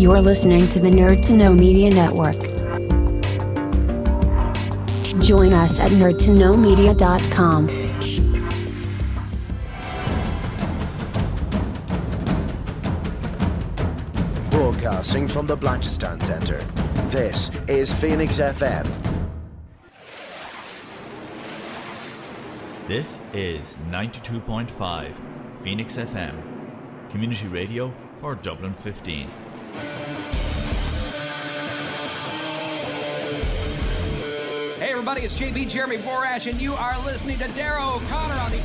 You're listening to the Nerd to Know Media Network. Join us at nerdtoknowmedia.com. Broadcasting from the Blanchardstown Centre, this is Phoenix FM. This is 92.5 Phoenix FM, community radio for Dublin 15. Hey everybody, it's JB Jeremy Borash, and you are listening to Darragh O'Connor on the...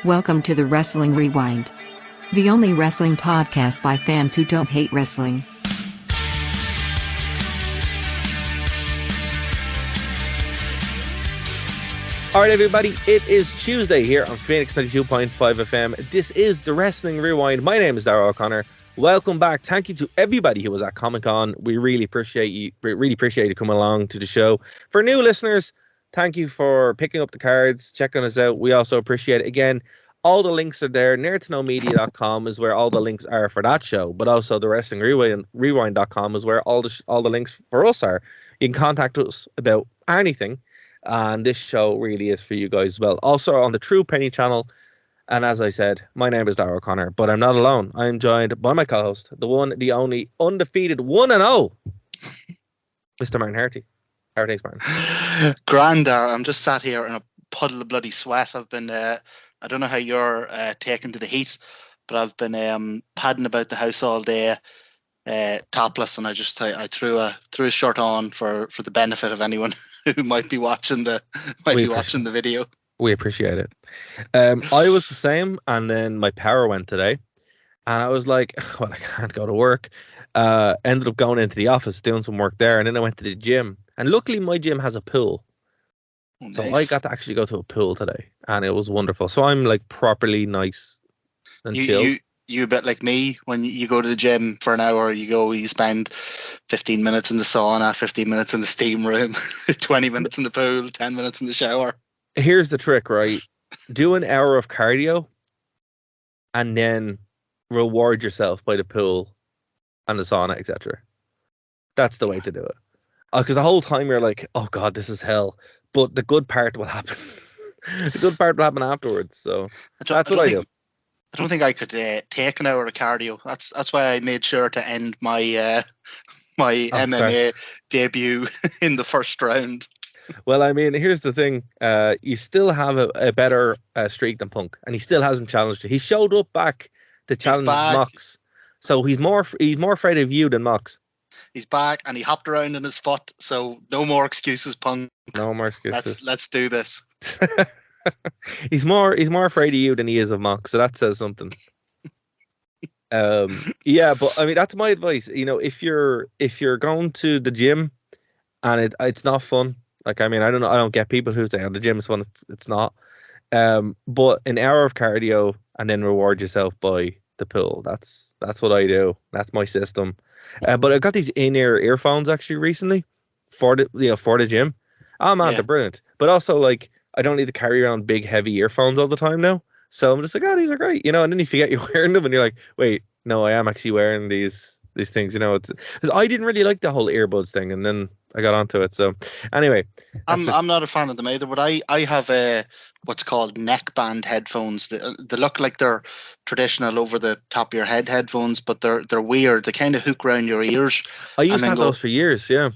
Welcome to the Wrestling Rewind, the only wrestling podcast by fans who don't hate wrestling. All right, everybody, it is Tuesday here on Phoenix 92.5 FM. This is the Wrestling Rewind. My name is Darragh O'Connor. Welcome back. Thank you to everybody who was at Comic-Con. We really appreciate you coming along to the show. For new listeners, thank you for picking up the cards, checking us out. We also appreciate it. Again, all the links are there. nerdtoknowmedia.com is where all the links are for that show, but also the Wrestling Rewind.com is where all the links for us are. You can contact us about anything. And this show really is for you guys as well. Also on the True Penny channel. And as I said, my name is Darragh O'Connor, but I'm not alone. I'm joined by my co-host, the one, the only, undefeated 1-0, Mr. Martin Harty. How are things, Martin? Grand, Darragh. I'm just sat here in a puddle of bloody sweat. I've been, I don't know how you're taken to the heat, but I've been padding about the house all day, topless, and I threw a shirt on for the benefit of anyone who might be watching the video. We appreciate it. I was the same, and then my power went today, and I was like, well, I can't go to work. Ended up going into the office, doing some work there, and then I went to the gym. And luckily, my gym has a pool. Oh, nice. So I got to actually go to a pool today, and it was wonderful. So I'm like properly nice and chill. You a bit like me, when you go to the gym for an hour, you spend 15 minutes in the sauna, 15 minutes in the steam room, 20 minutes in the pool, 10 minutes in the shower. Here's the trick, right? Do an hour of cardio and then reward yourself by the pool and the sauna, etc. That's the way to do it. Because the whole time you're like, oh God, this is hell. But the good part will happen. The good part will happen afterwards. So that's what I do. I don't think I could take an hour of cardio. That's why I made sure to end my MMA debut in the first round. Well, I mean, here's the thing. You still have a better streak than Punk, and he still hasn't challenged you. He showed up back to challenge Mox, so he's more afraid of you than Mox. He's back, and he hopped around on his foot. So no more excuses, Punk. No more excuses. Let's do this. He's more afraid of you than he is of Mox, so that says something. Yeah, but I mean, that's my advice. You know, if you're going to the gym and it's not fun, like, I mean, I don't get people who say, oh, the gym is fun. It's not. But an hour of cardio and then reward yourself by the pool. That's what I do. That's my system. But I got these in-ear earphones actually recently for the gym. Oh man, they're brilliant. But also, like, I don't need to carry around big heavy earphones all the time now. So I'm just like, oh, these are great, you know. And then you forget you're wearing them, and you're like, wait, no, I am actually wearing these things, you know. It's because I didn't really like the whole earbuds thing, and then I got onto it. So anyway, I'm not a fan of them either. But I have what's called neckband headphones. They look like they're traditional over the top of your head headphones, but they're weird. They kind of hook around your ears. I used to have those for years. Yeah.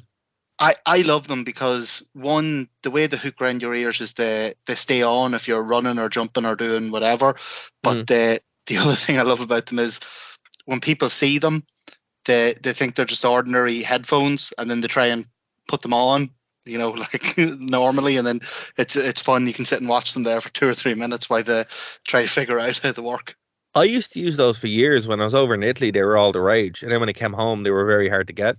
I love them because, one, the way they hook around your ears is they stay on if you're running or jumping or doing whatever. But the other thing I love about them is when people see them, they think they're just ordinary headphones, and then they try and put them on, you know, like normally, and then it's fun. You can sit and watch them there for 2 or 3 minutes while they try to figure out how they work. I used to use those for years. When I was over in Italy, they were all the rage, and then when I came home, they were very hard to get.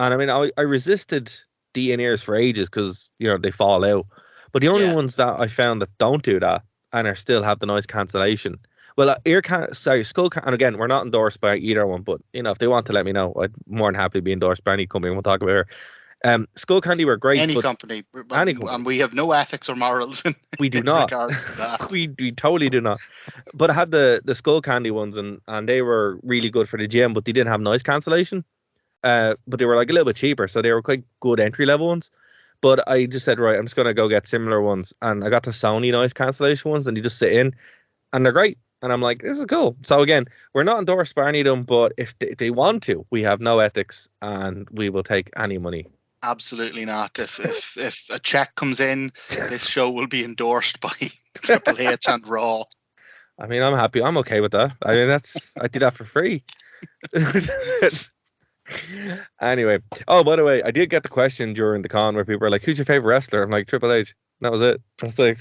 And I mean, I resisted the in-ears for ages because, you know, they fall out. But the only ones that I found that don't do that and are still have the noise cancellation. Well, skull and again, we're not endorsed by either one, but, you know, if they want to let me know, I'd more than happy be endorsed by any company, and we'll talk about Skull Candy were great. Any but company, any company. and we have no ethics or morals in, We do in not. regards to that. we totally do not. But I had the Skull Candy ones, and they were really good for the gym, but they didn't have noise cancellation. But they were like a little bit cheaper, so they were quite good entry level ones. But I just said, right, I'm just gonna go get similar ones, and I got the Sony noise cancellation ones, and you just sit in, and they're great. And I'm like, this is cool. So again, we're not endorsed by any of them, but if they want to, we have no ethics, and we will take any money. Absolutely not. If a check comes in, this show will be endorsed by Triple H and Raw. I mean, I'm happy. I'm okay with that. I mean, I did that for free. Anyway, oh, by the way, I did get the question during the con where people were like, "Who's your favorite wrestler?" I'm like, Triple H. And that was it. I was like,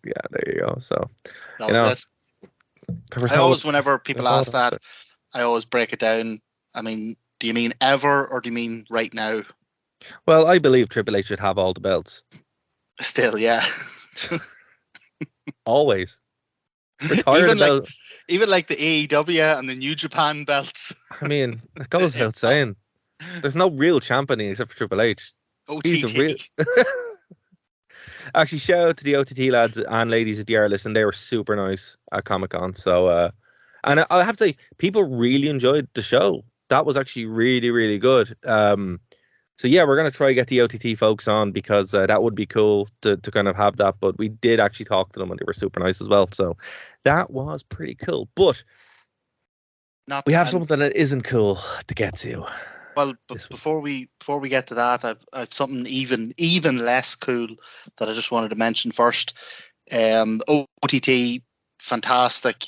yeah, there you go. So that was it. I always, whenever people ask that, I always break it down. I mean, do you mean ever or do you mean right now? Well, I believe Triple H should have all the belts. Still, yeah. Always. Even like the AEW and the New Japan belts. I mean, it goes without saying. There's no real champion except for Triple H. OTT. He's the real... Actually, shout out to the OTT lads and ladies at the Air List, and they were super nice at Comic-Con. So, and I have to say, people really enjoyed the show. That was actually really, really good. So yeah, we're going to try to get the OTT folks on because that would be cool to kind of have that. But we did actually talk to them and they were super nice as well. So that was pretty cool. But we have something that isn't cool to get to. Well, before we get to that, I've something even less cool that I just wanted to mention first. OTT, fantastic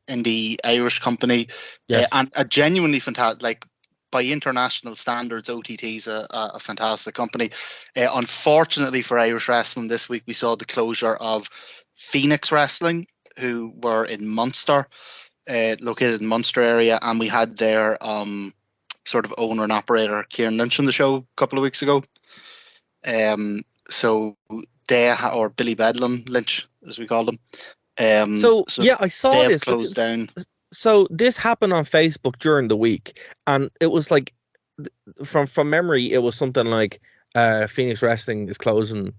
indie Irish company, yes. And a genuinely fantastic, like by international standards, OTT's a fantastic company. Unfortunately for Irish wrestling, this week we saw the closure of Phoenix Wrestling, who were in Munster, located in Munster area, and we had their sort of owner and operator Kieran Lynch on the show a couple of weeks ago. So they or Billy Bedlam Lynch, as we call them. So yeah, I saw they this closed down. So this happened on Facebook during the week, and it was like, from memory, it was something like Phoenix Wrestling is closing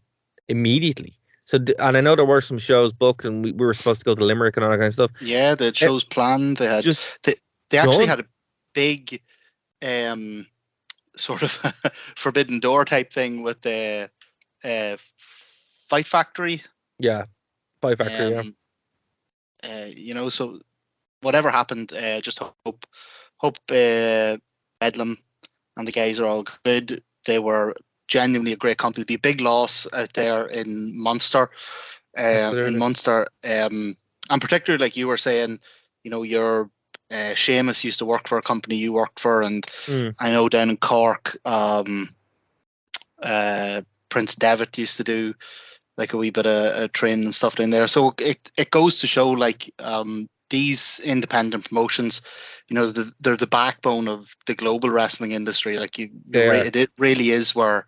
immediately. So, and I know there were some shows booked, and we were supposed to go to Limerick and all that kind of stuff. Yeah, they had shows planned. They had they actually had a big sort of Forbidden Door type thing with the Fight Factory. Yeah, Fight Factory. Yeah. So whatever happened, just hope Bedlam and the guys are all good. They were genuinely a great company. It'd be a big loss out there in Munster. And particularly like you were saying, your Seamus used to work for a company you worked for, and I know down in Cork, Prince Devitt used to do like a wee bit of training and stuff down there. So it goes to show like these independent promotions, they're the backbone of the global wrestling industry. Like it really is where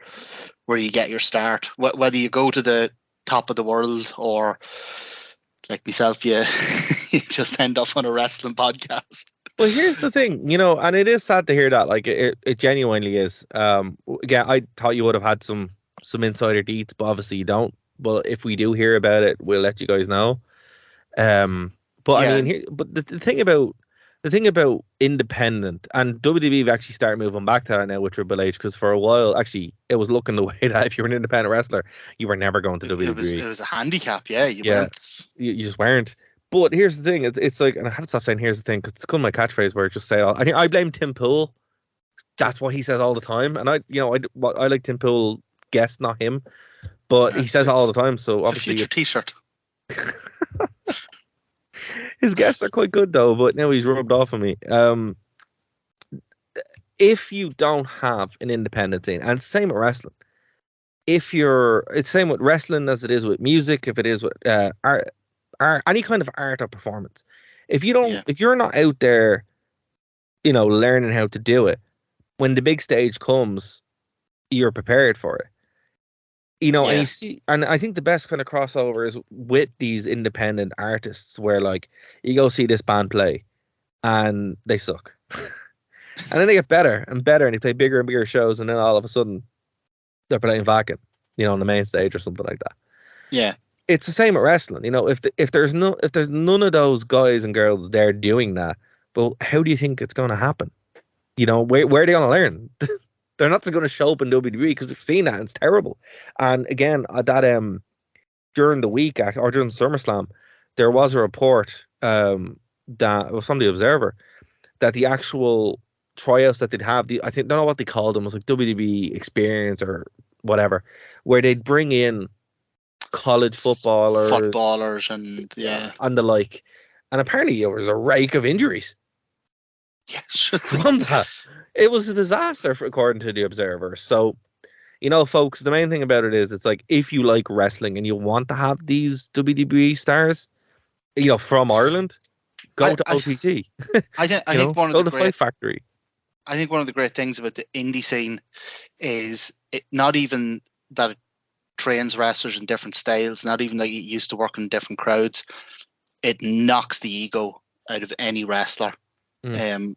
you get your start. Whether you go to the top of the world or like myself, you just end up on a wrestling podcast. Well, here's the thing, and it is sad to hear that. Like it genuinely is. Again, I thought you would have had some insider deets, but obviously you don't. But if we do hear about it, we'll let you guys know. But yeah. I mean, the thing about independent, and WWE have actually started moving back to that now with Triple H, because for a while, actually, it was looking the way that if you were an independent wrestler, you were never going to WWE. It was a handicap, yeah. You just weren't. But here's the thing, it's like, and I had to stop saying here's the thing, because it's become my catchphrase where I just say, I blame Tim Pool. That's what he says all the time, and I like Tim Pool guest, not him, but he says it all the time. So it's obviously, a future T-shirt. His guests are quite good though, but now he's rubbed off on me. If you don't have an independent scene, and same with wrestling, it's same with wrestling as it is with music, if it is with art, any kind of art or performance. If you're not out there, learning how to do it, when the big stage comes, you're prepared for it. And you see, and I think the best kind of crossover is with these independent artists where like you go see this band play and they suck. And then they get better and better, and they play bigger and bigger shows, and then all of a sudden they're playing Vacuum, on the main stage or something like that. Yeah. It's the same at wrestling. If there's none of those guys and girls there doing that, well, how do you think it's going to happen? Where are they going to learn? They're not going to show up in WWE because we've seen that, and it's terrible. And again, that during the week or during SummerSlam, there was a report that was from the Observer that the actual tryouts that they'd have, I don't know what they called them, it was like WWE Experience or whatever, where they'd bring in college footballers and the like, and apparently there was a rake of injuries. Yes, from that. It was a disaster, according to the Observer. So, folks, the main thing about it is, it's like, if you like wrestling and you want to have these WWE stars, from Ireland, go to OTT. I think one of go the to Fight Factory. I think one of the great things about the indie scene is it not even that it trains wrestlers in different styles, not even that you used to work in different crowds. It knocks the ego out of any wrestler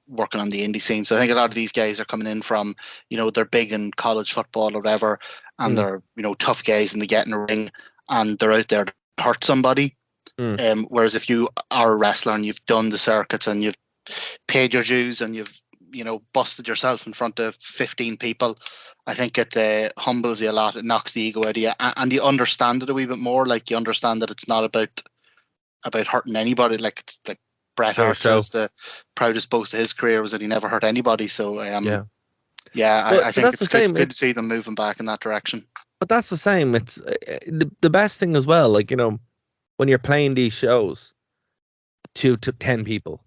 working on the indie scene. So I think a lot of these guys are coming in from, they're big in college football or whatever, and they're, tough guys, and they get in a ring and they're out there to hurt somebody. Whereas if you are a wrestler and you've done the circuits and you've paid your dues and you've, busted yourself in front of 15 people, I think it humbles you a lot. It knocks the ego out of you, and you understand it a wee bit more. Like, you understand that it's not about hurting anybody. Like Bret Hart says, the proudest boast of his career was that he never hurt anybody. So I think it's good to see them moving back in that direction. But that's the same. It's the best thing as well. Like, when you're playing these shows, 2 to 10 people,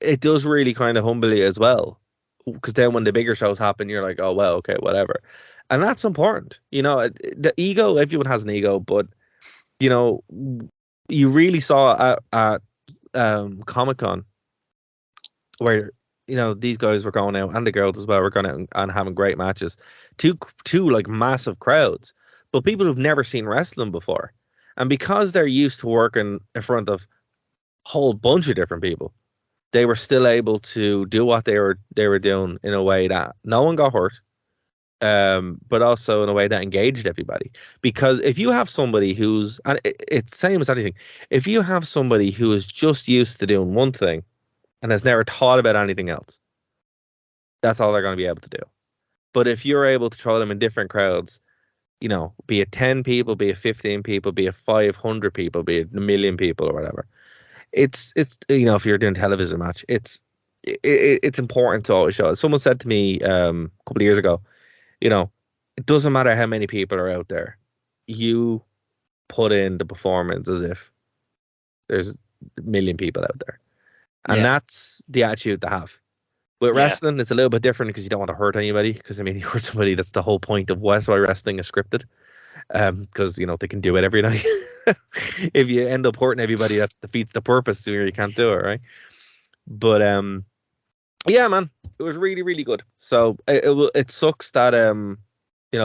it does really kind of humble you as well. Because then when the bigger shows happen, you're like, oh, well, okay, whatever. And that's important. The ego, everyone has an ego, but, you really saw at Comic-Con where, these guys were going out, and the girls as well, were going out and having great matches. Two like massive crowds, but people who've never seen wrestling before. And because they're used to working in front of a whole bunch of different people, they were still able to do what they were doing in a way that no one got hurt, but also in a way that engaged everybody. Because if you have somebody who's, and it's same as anything, if you have somebody who is just used to doing one thing and has never thought about anything else, that's all they're going to be able to do. But if you're able to throw them in different crowds, be it 10 people, be it 15 people, be it 500 people, be it a million people or whatever, it's if you're doing a television match, it's important to always show it. Someone said to me a couple of years ago, it doesn't matter how many people are out there, you put in the performance as if there's a million people out there, and that's the attitude to have. With wrestling, it's a little bit different because you don't want to hurt anybody. Because you hurt somebody, that's the whole point of why wrestling is scripted. Because they can do it every night. If you end up hurting everybody, that defeats the purpose. So you can't do it, right? But yeah, man, it was really, really good. So it sucks that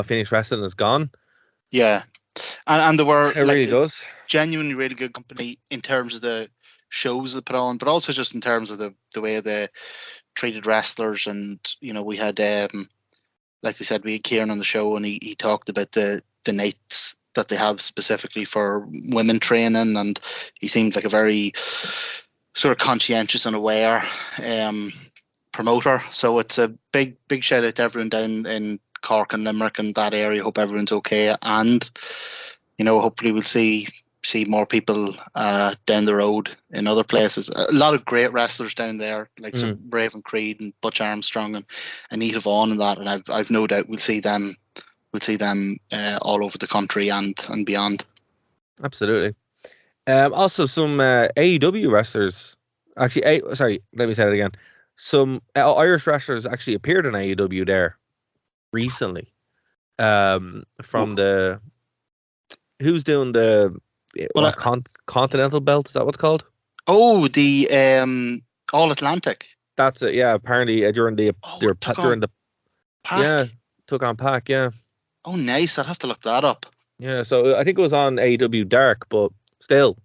Phoenix Wrestling is gone. Yeah, and there were it really does genuinely really good company in terms of the shows they put on, but also just in terms of the way they treated wrestlers. And we had like we said, we had Kieran on the show, and he talked about the nights that they have specifically for women training, and he seemed like a very sort of conscientious and aware promoter. So it's a big shout out to everyone down in Cork and Limerick and that area. Hope everyone's okay, and hopefully we'll see more people down the road in other places. A lot of great wrestlers down there, like some Raven Creed and Butch Armstrong and Anita Vaughan and that, and I've no doubt we'll see them all over the country and beyond. Absolutely. Also some AEW wrestlers, actually, let me say it again. Some Irish wrestlers actually appeared in AEW there recently. From the, who's doing the Continental Belt? Is that what's called? Oh, the All Atlantic. That's it. Yeah, apparently during the Pac. Took on Pac. Yeah. Oh, nice. I'll have to look that up. Yeah, so I think it was on AEW Dark, but still.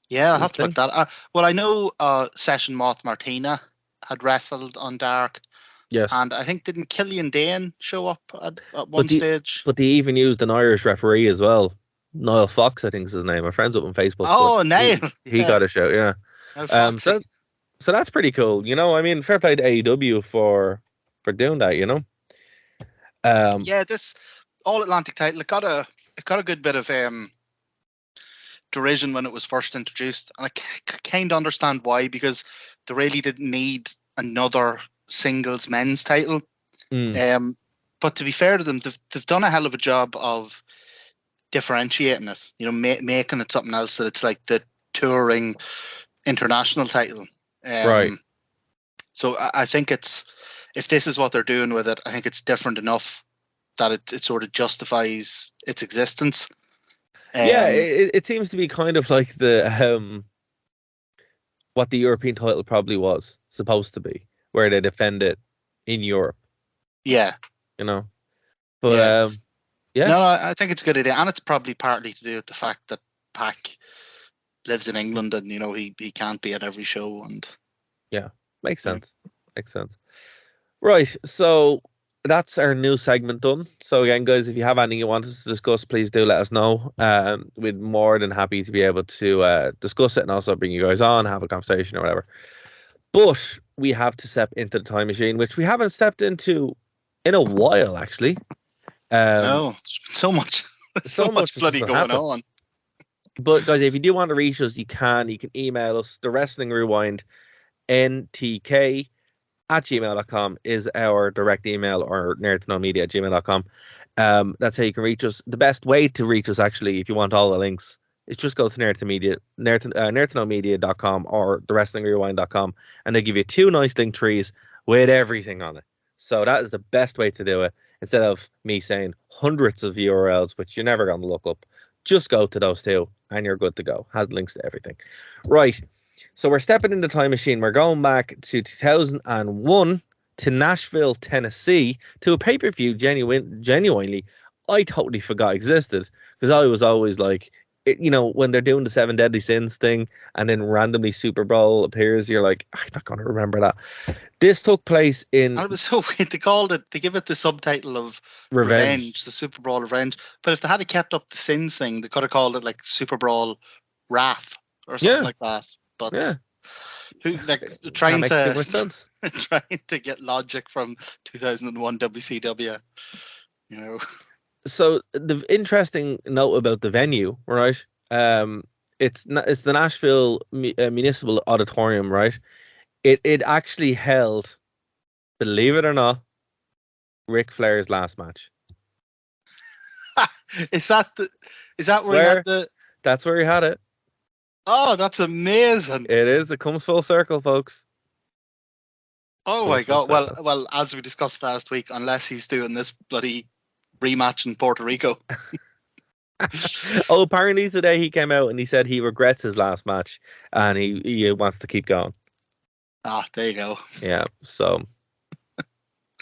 Yeah, I'll have to look that. Well, I know Session Moth Martina had wrestled on Dark. Yes. And I think didn't Killian Dane show up at one stage? But they even used an Irish referee as well. Niall Fox, I think is his name. My friend's up on Facebook. Oh, Niall. He got a show, yeah. So that's pretty cool. You know, I mean, fair play to AEW for doing that, you know. Yeah, this All Atlantic title, it got a good bit of derision when it was first introduced, and I kind of understand why, because they really didn't need another singles men's title. But to be fair to them, they've done a hell of a job of differentiating it, you know, making it something else, that it's like the touring international title. Right. So I think if this is what they're doing with it, I think it's different enough that it sort of justifies its existence. It seems to be kind of like the what the European title probably was supposed to be, where they defend it in Europe. Yeah. You know. But No, I think it's a good idea. And it's probably partly to do with the fact that Pac lives in England and, you know, he can't be at every show. And yeah, makes sense. Makes sense. Right, so that's our new segment done. So again, guys, if you have anything you want us to discuss, please do let us know. We're more than happy to be able to discuss it and also bring you guys on, have a conversation or whatever. But we have to step into the time machine, which we haven't stepped into in a while, actually. No, so much bloody going on. But guys, if you do want to reach us, you can email us. The Wrestling Rewind ntk@gmail.com is our direct email, or nerdtoknowmedia@gmail.com. That's how you can reach us. The best way to reach us, actually, if you want all the links, is just go to nerdtoknowmedia.com or thewrestlingrewind.com, and they give you 2 nice link trees with everything on it. So that is the best way to do it. Instead of me saying hundreds of URLs, which you're never going to look up, just go to those 2 and you're good to go. Has links to everything. Right. So we're stepping in the time machine. We're going back to 2001 to Nashville, Tennessee, to a pay-per-view genuinely I totally forgot existed, because I was always like, you know, when they're doing the 7 Deadly Sins thing and then randomly SuperBrawl appears, you're like, I'm not going to remember that. This took place in... And it was so weird. They give it the subtitle of Revenge, the SuperBrawl Revenge. But if they had kept up the Sins thing, they could have called it like SuperBrawl Wrath or something like that. But trying to get logic from 2001 WCW, you know. So the interesting note about the venue, right? It's the Nashville Municipal Auditorium, right? It actually held, believe it or not, Ric Flair's last match. Is that where he had the? That's where he had it. Oh, that's amazing! It is. It comes full circle, folks. Oh my God! Well, as we discussed last week, unless he's doing this bloody rematch in Puerto Rico. Oh, apparently today he came out and he said he regrets his last match and he wants to keep going. Ah, there you go. Yeah, so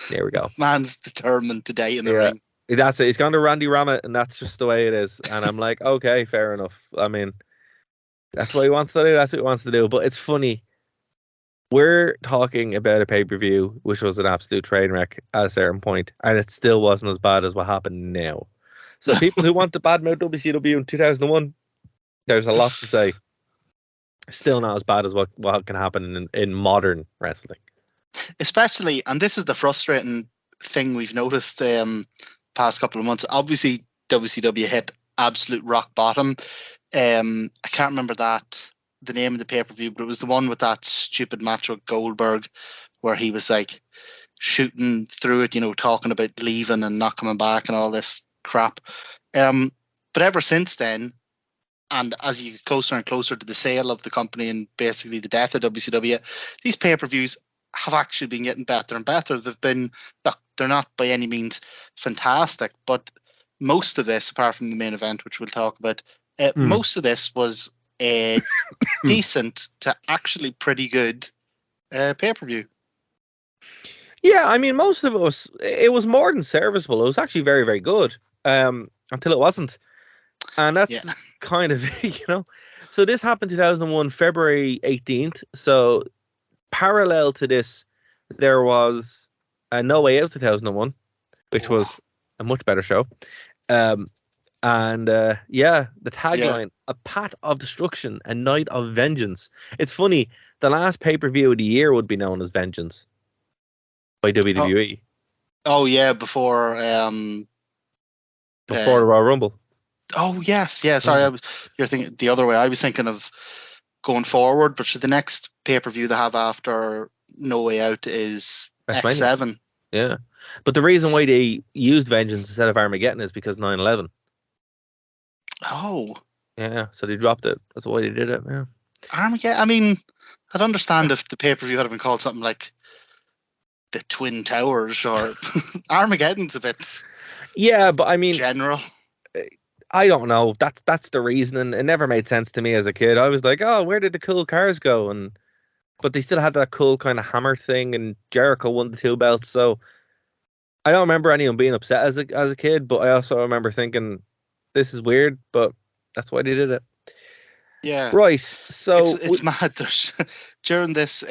there we go. Man's determined today in the ring. That's it. He's gone to Randy Ramett, and that's just the way it is. And I'm like, okay, fair enough. I mean, that's what he wants to do. That's what he wants to do. But it's funny. We're talking about a pay-per-view which was an absolute train wreck at a certain point, and it still wasn't as bad as what happened now. So people who want to badmouth WCW in 2001, there's a lot to say. Still not as bad as what can happen in modern wrestling. Especially, and this is the frustrating thing we've noticed past couple of months. Obviously, WCW hit absolute rock bottom. I can't remember the name of the pay-per-view, but it was the one with that stupid match with Goldberg where he was like shooting through it, you know, talking about leaving and not coming back and all this crap. But ever since then, and as you get closer and closer to the sale of the company and basically the death of WCW, these pay-per-views have actually been getting better and better. They're not by any means fantastic, but most of this, apart from the main event, which we'll talk about, most of this was a decent to actually pretty good pay-per-view. Yeah, I mean, most of it was more than serviceable. It was actually very, very good until it wasn't. And that's kind of, you know, So this happened 2001, February 18th. So parallel to this, there was a No Way Out 2001, which was a much better show. The tagline, a path of destruction, a night of vengeance. It's funny, the last pay-per-view of the year would be known as Vengeance by WWE. Oh yeah, before the Royal Rumble. Oh yes, yeah. Sorry, you're thinking the other way. I was thinking of going forward, but the next pay-per-view they have after No Way Out is X7. Yeah, but the reason why they used Vengeance instead of Armageddon is because 9/11. Oh. Yeah, so they dropped it. That's why they did it. Yeah. Armageddon. I mean, I'd understand if the pay-per-view had been called something like the Twin Towers or Armageddon's a bit. Yeah, but I mean, general. I don't know. That's the reasoning. It never made sense to me as a kid. I was like, oh, where did the cool cars go? But they still had that cool kind of hammer thing, and Jericho won the 2 belts. So I don't remember anyone being upset as a kid, but I also remember thinking, this is weird, but that's why they did it. Yeah. Right. So it's mad. There's during this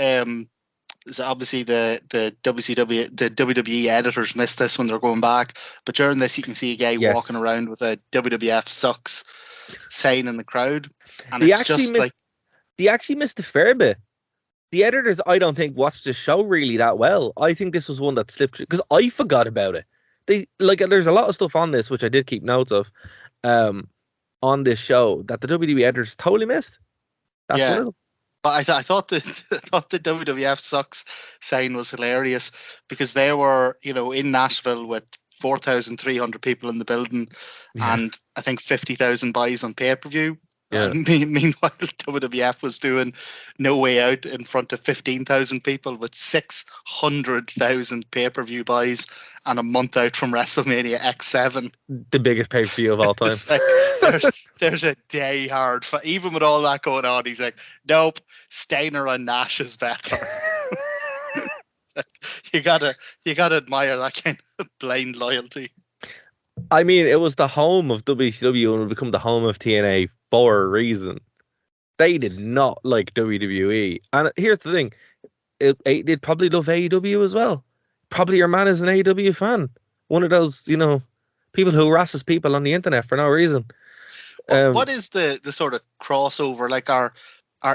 so obviously the WWE editors missed this when they're going back, but during this you can see a guy walking around with a WWF sucks sign in the crowd, and they actually missed a fair bit. The editors, I don't think, watched the show really that well. I think this was one that slipped through because I forgot about it. There's a lot of stuff on this which I did keep notes of, on this show that the WWE editors totally missed. That's one of them. But I thought the WWF sucks sign was hilarious because they were, in Nashville with 4,300 people in the building, and I think 50,000 buys on pay-per-view. Yeah. Meanwhile, WWF was doing No Way Out in front of 15,000 people with 600,000 pay-per-view buys and a month out from WrestleMania X7. The biggest pay-per-view of all time. There's a day hard. Even with all that going on, he's like, nope, Steiner and Nash is better. you gotta admire that kind of blind loyalty. I mean, it was the home of WCW and it would become the home of TNA for a reason. They did not like WWE. And here's the thing. They'd probably love AEW as well. Probably your man is an AEW fan. One of those, people who harasses people on the internet for no reason. What is the sort of crossover? Like, are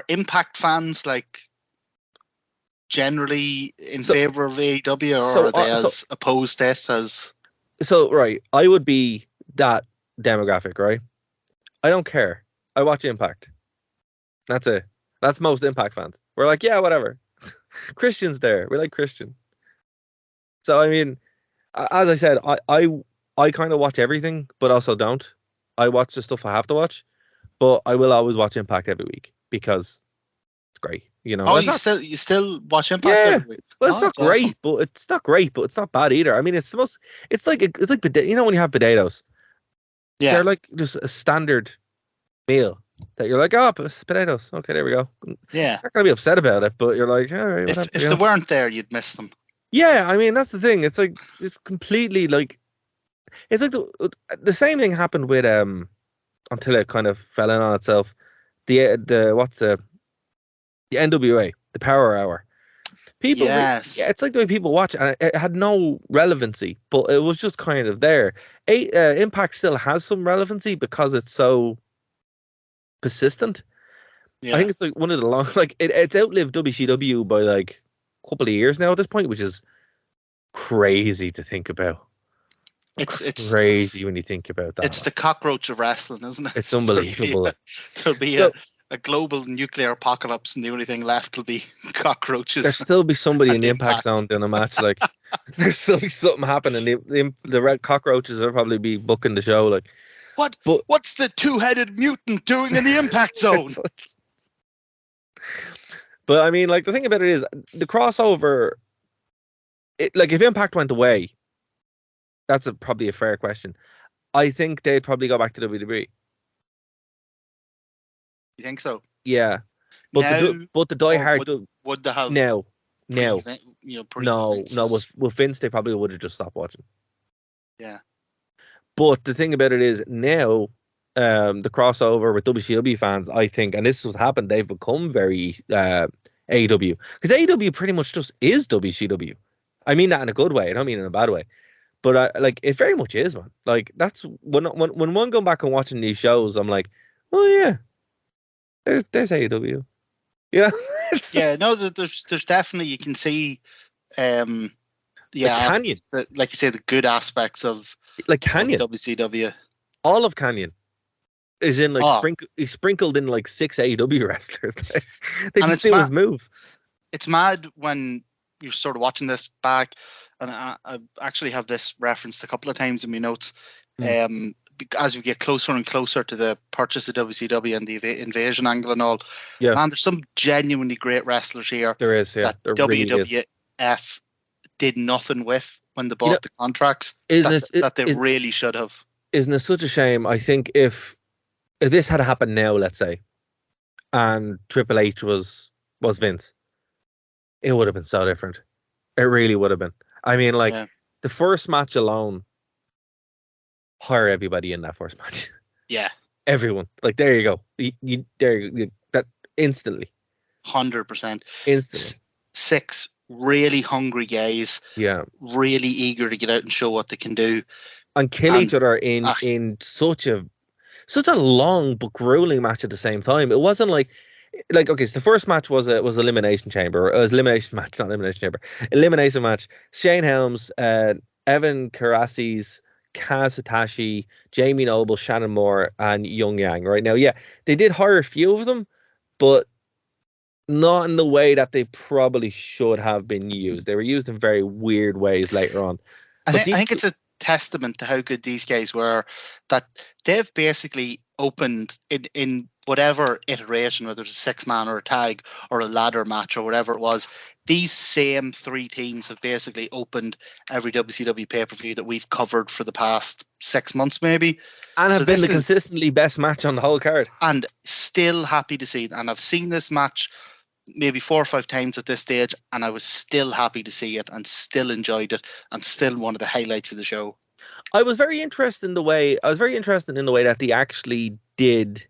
Impact fans, like, generally in favor of AEW, or are they as opposed to it as... So, right, I would be that demographic, right? I don't care. I watch Impact. That's it. That's most Impact fans. We're like, yeah, whatever. Christian's there. We like Christian. So, I mean, as I said, I kind of watch everything, but also don't. I watch the stuff I have to watch, but I will always watch Impact every week because it's great. Oh, you still watch Impact every week? Well, it's not great, awesome. But it's not great, but it's not bad either. I mean, it's like when you have potatoes. Yeah. They're like just a standard meal that you're like, oh, potatoes. Okay, there we go. Yeah. You're not going to be upset about it, but you're like, all right. If they weren't there, you'd miss them. Yeah, I mean, that's the thing. It's like, it's completely like, it's like the same thing happened with, until it kind of fell in on itself. The NWA, the Power Hour. People, it's like the way people watch it, and it had no relevancy, but it was just kind of there. Impact still has some relevancy because it's so persistent. Yeah. I think it's like one of the it's outlived WCW by like a couple of years now at this point, which is crazy to think about. It's crazy when you think about that. It's the cockroach of wrestling, isn't it? It's unbelievable. There'll be a global nuclear apocalypse, and the only thing left will be cockroaches. There'll still be somebody in the Impact Zone doing a match. Like, there'll still be something happening. The red cockroaches will probably be booking the show. Like, what's the two-headed mutant doing in the Impact Zone? But I mean, like, the thing about it is the crossover. If Impact went away, that's probably a fair question. I think they'd probably go back to WWE. You think so? Yeah, but the diehard would they have no. No, with Vince they probably would have just stopped watching. Yeah, but the thing about it is now the crossover with WCW fans, I think, and this is what happened, they've become very AEW. Because AEW pretty much just is WCW. I mean that in a good way. I don't mean in a bad way. But like it very much is, man. Like that's when one going back and watching these shows, I'm like, oh yeah, there's AEW. Yeah. Yeah, no, there's definitely, you can see yeah, Canyon. Like you say, the good aspects of Canyon. WCW. All of Canyon is in sprinkled in like 6 AEW wrestlers. They just do his moves. It's mad when you're sort of watching this back, and I actually have this referenced a couple of times in my notes. As we get closer and closer to the purchase of WCW and the invasion angle and all, yeah, man, there's some genuinely great wrestlers here. There is, yeah. That WWF did nothing with when they bought the contracts. That they really should have. Isn't it such a shame? I think if this had happened now, let's say, and Triple H was Vince, it would have been so different. It really would have been. I mean, like the first match alone, hire everybody in that first match. Yeah, everyone. Like there you go. That instantly. 100%. Instantly. 6 really hungry guys. Yeah. Really eager to get out and show what they can do. And kill each other in such a long but grueling match at the same time. It wasn't like okay, so the first match was elimination chamber. It was elimination match, not elimination chamber. Elimination match. Shane Helms, Evan Karasis, Kaz Hitachi, Jamie Noble, Shannon Moore, and Young Yang. Right now, yeah, they did hire a few of them, but not in the way that they probably should have been used. They were used in very weird ways later on. I think it's a testament to how good these guys were, that they've basically opened in whatever iteration, whether it's a 6-man or a tag or a ladder match or whatever it was, these same 3 teams have basically opened every WCW pay-per-view that we've covered for the past 6 months maybe. And have been the consistently best match on the whole card. And still happy to see it. And I've seen this match maybe 4 or 5 times at this stage, and I was still happy to see it and still enjoyed it and still one of the highlights of the show. I was very interested in the way that they actually did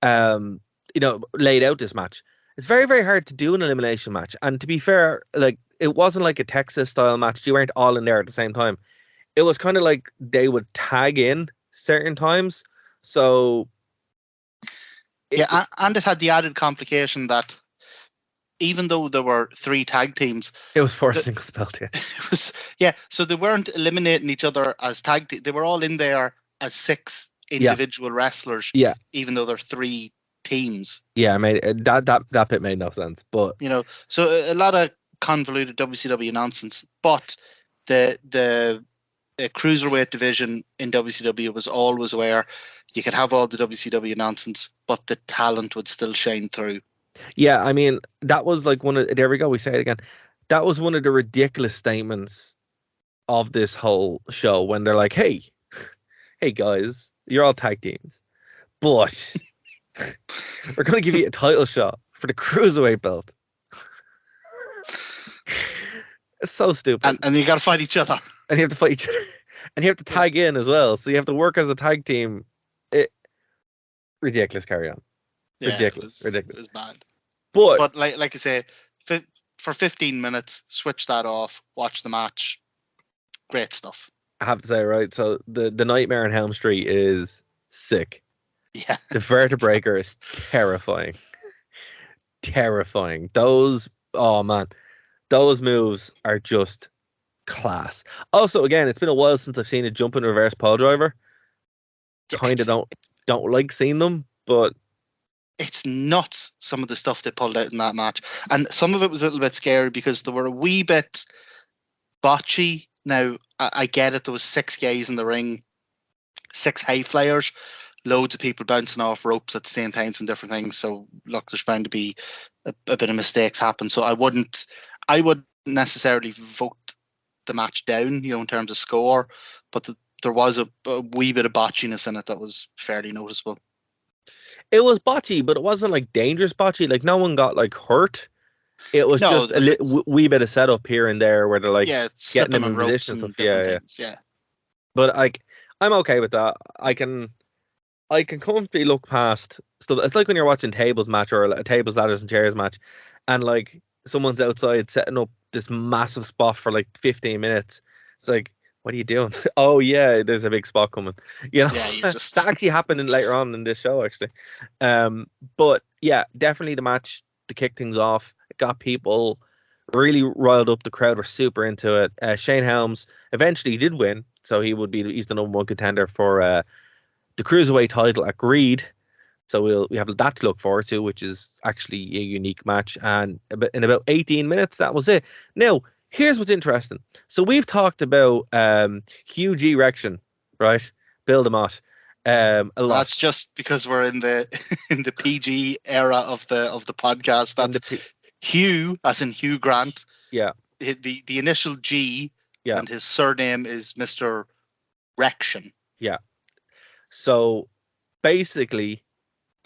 laid out this match. It's very, very hard to do an elimination match. And to be fair, like it wasn't like a Texas style match. You weren't all in there at the same time. It was kind of like they would tag in certain times. So and it had the added complication that even though there were 3 tag teams, it was for a single belt. Yeah, it was. Yeah, so they weren't eliminating each other as tag teams. They were all in there as 6 individual wrestlers. Yeah, even though they're 3 teams. Yeah, that bit made no sense. But so a lot of convoluted WCW nonsense. But the cruiserweight division in WCW was always where you could have all the WCW nonsense, but the talent would still shine through. Yeah, I mean, that was like there we go, we say it again. That was one of the ridiculous statements of this whole show when they're like, hey guys, you're all tag teams, but we're going to give you a title shot for the cruiserweight belt. It's so stupid. And you got to fight each other. And you have to fight each other. And you have to tag in as well. So you have to work as a tag team. Ridiculous carry on. Yeah, ridiculous. It was bad. But like I say, for 15 minutes, switch that off, watch the match. Great stuff. I have to say, right, so the Nightmare on Helm Street is sick. Yeah. The Vertebreaker is terrifying. Terrifying. Those moves are just class. Also, again, it's been a while since I've seen a jump and reverse pile driver. Kind of don't like seeing them, but it's nuts, some of the stuff they pulled out in that match. And some of it was a little bit scary because they were a wee bit botchy. Now, I get it. There was 6 guys in the ring, 6 high flyers, loads of people bouncing off ropes at the same time and different things. So, look, there's bound to be a bit of mistakes happen. So I wouldn't necessarily vote the match down, in terms of score, but there was a wee bit of botchiness in it that was fairly noticeable. It was botchy, but it wasn't like dangerous botchy. Like no one got like hurt. It was just a wee bit of setup here and there where they're like getting them in position and stuff. Yeah. Yeah. But like I'm okay with that. I can comfortably look past stuff. It's like when you're watching tables match or a tables, ladders, and chairs match, and like someone's outside setting up this massive spot for like 15 minutes. It's like, what are you doing? Oh yeah, there's a big spot coming. You know, Yeah, you just that actually happened later on in this show actually. But yeah, definitely the match to kick things off. It got people really riled up. The crowd were super into it. Shane Helms eventually did win, so he's the number one contender for the cruiserweight title at Greed. So we have that to look forward to, which is actually a unique match. And in about 18 minutes, that was it. Now, here's what's interesting. So we've talked about huge erection, right? Build them out. A lot. That's just because we're in the in the PG era of the podcast. That's Hugh, as in Hugh Grant. Yeah. The initial G, yeah, and his surname is Mr. Rection. Yeah. So basically,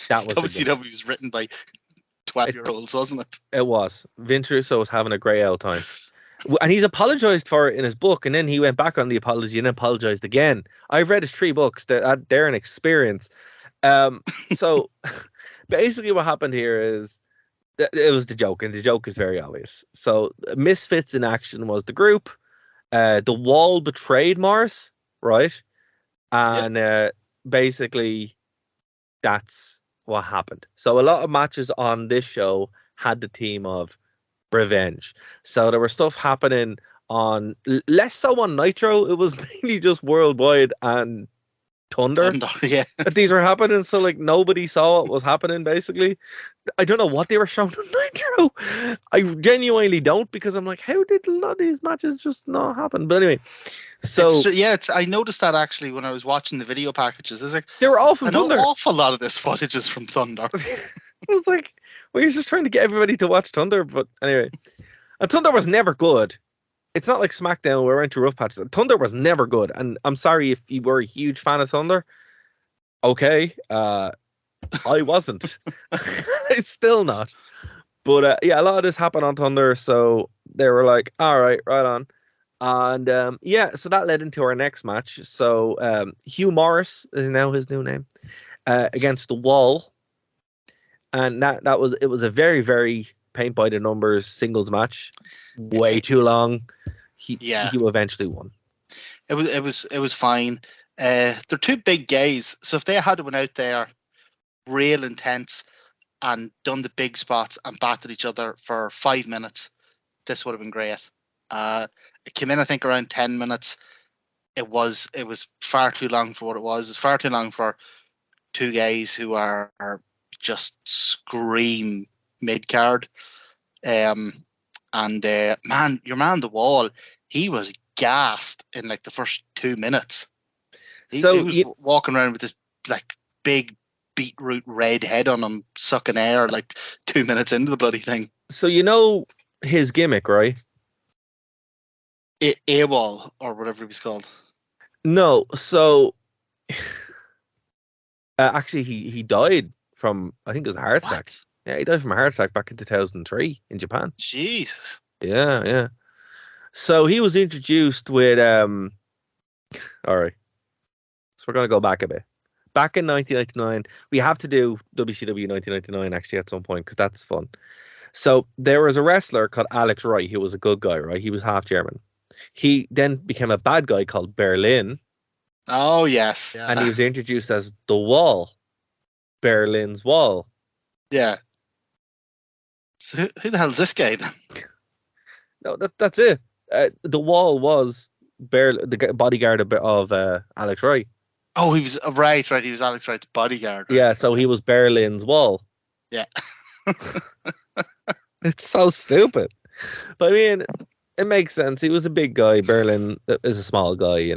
that was WCW was written by 12-year-olds, wasn't it? It was. Vince Russo was having a great old time. And he's apologized for it in his book, and then he went back on the apology and apologized again. I've read his 3 books. They're an experience. So basically what happened here is it was the joke, and the joke is very obvious. So Misfits in Action was the group. The Wall betrayed Morris, right? And basically that's what happened. So a lot of matches on this show had the theme of revenge. So there was stuff happening on less so on Nitro. It was mainly just Worldwide and Thunder yeah. that these were happening. So like nobody saw what was happening. Basically, I don't know what they were showing on Nitro. I genuinely don't, because I'm like, how did a lot of these matches just not happen? But anyway, so I noticed that actually when I was watching the video packages. It's like they were all from Thunder. An awful lot of this footage is from Thunder. I was like, well, you're just trying to get everybody to watch Thunder. But anyway, and Thunder was never good. It's not like SmackDown where we went through rough patches. Thunder was never good. And I'm sorry if you were a huge fan of Thunder. Okay. I wasn't. It's still not. But yeah, a lot of this happened on Thunder. So they were like, all right, right on. And yeah, so that led into our next match. So Hugh Morris is now his new name, against the Wall. And it was a very, very paint by the numbers singles match. Way too long. He eventually won. It was fine. They're 2 big guys, so if they had went out there real intense and done the big spots and battered each other for 5 minutes, this would have been great. It came in, I think, around 10 minutes. It was far too long for what it was. It's far too long for 2 guys who are just scream mid card. And your man the Wall, he was gassed in like the first 2 minutes. He was walking around with this like big beetroot red head on him, sucking air like 2 minutes into the bloody thing. So you know his gimmick, right? AWOL or whatever he was called. No, so actually he died from, I think it was a heart attack. Yeah, he died from a heart attack back in 2003 in Japan. Jesus. Yeah. So he was introduced with all right. So we're gonna go back a bit. Back in 1999, we have to do WCW 1999 actually at some point because that's fun. So there was a wrestler called Alex Wright. He was a good guy, right? He was half German. He then became a bad guy called Berlin. Oh yes. And he was introduced as the Wall. Berlin's Wall. Yeah. So who the hell is this guy then? No, that's it. The Wall was the bodyguard of Alex Wright. Oh, he was right. He was Alex Wright's bodyguard. Right? Yeah, so he was Berlin's Wall. Yeah. It's so stupid. But I mean, it makes sense. He was a big guy. Berlin is a small guy,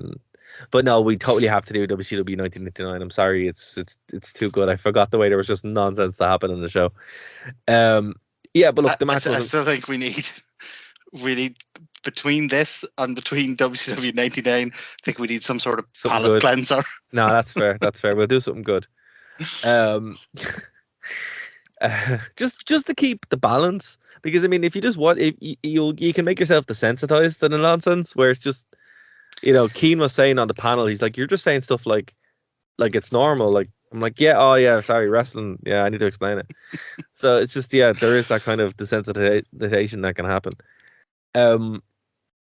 but no, we totally have to do WCW 1999. I'm sorry, it's too good. I forgot the way there was just nonsense to happen in the show. Yeah, but look, the match. I still think we need between this and between WCW 99. I think we need some sort of palate cleanser. No, that's fair. That's fair. We'll do something good. Just to keep the balance, because I mean, if you just you can make yourself desensitized to the nonsense where it's just Keane was saying on the panel, he's like, you're just saying stuff like it's normal. Like, I'm like, yeah, oh yeah, sorry, wrestling. Yeah, I need to explain it. So it's just, yeah, there is that kind of desensitization that can happen.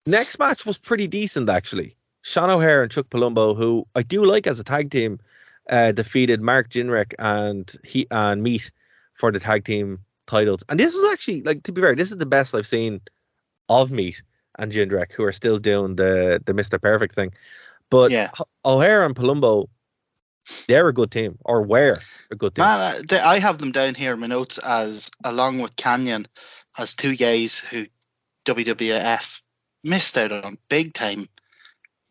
Next match was pretty decent, actually. Sean O'Hare and Chuck Palumbo, who I do like as a tag team, defeated Mark Jindrak and Meat for the tag team titles. And this was actually, like, to be fair, this is the best I've seen of Meat and Jindrak, who are still doing the Mr. Perfect thing. But Yeah. O'Hare and Palumbo, they're a good team, or were a good team. Man, I have them down here in my notes as, along with Canyon, as two guys who WWF missed out on big time.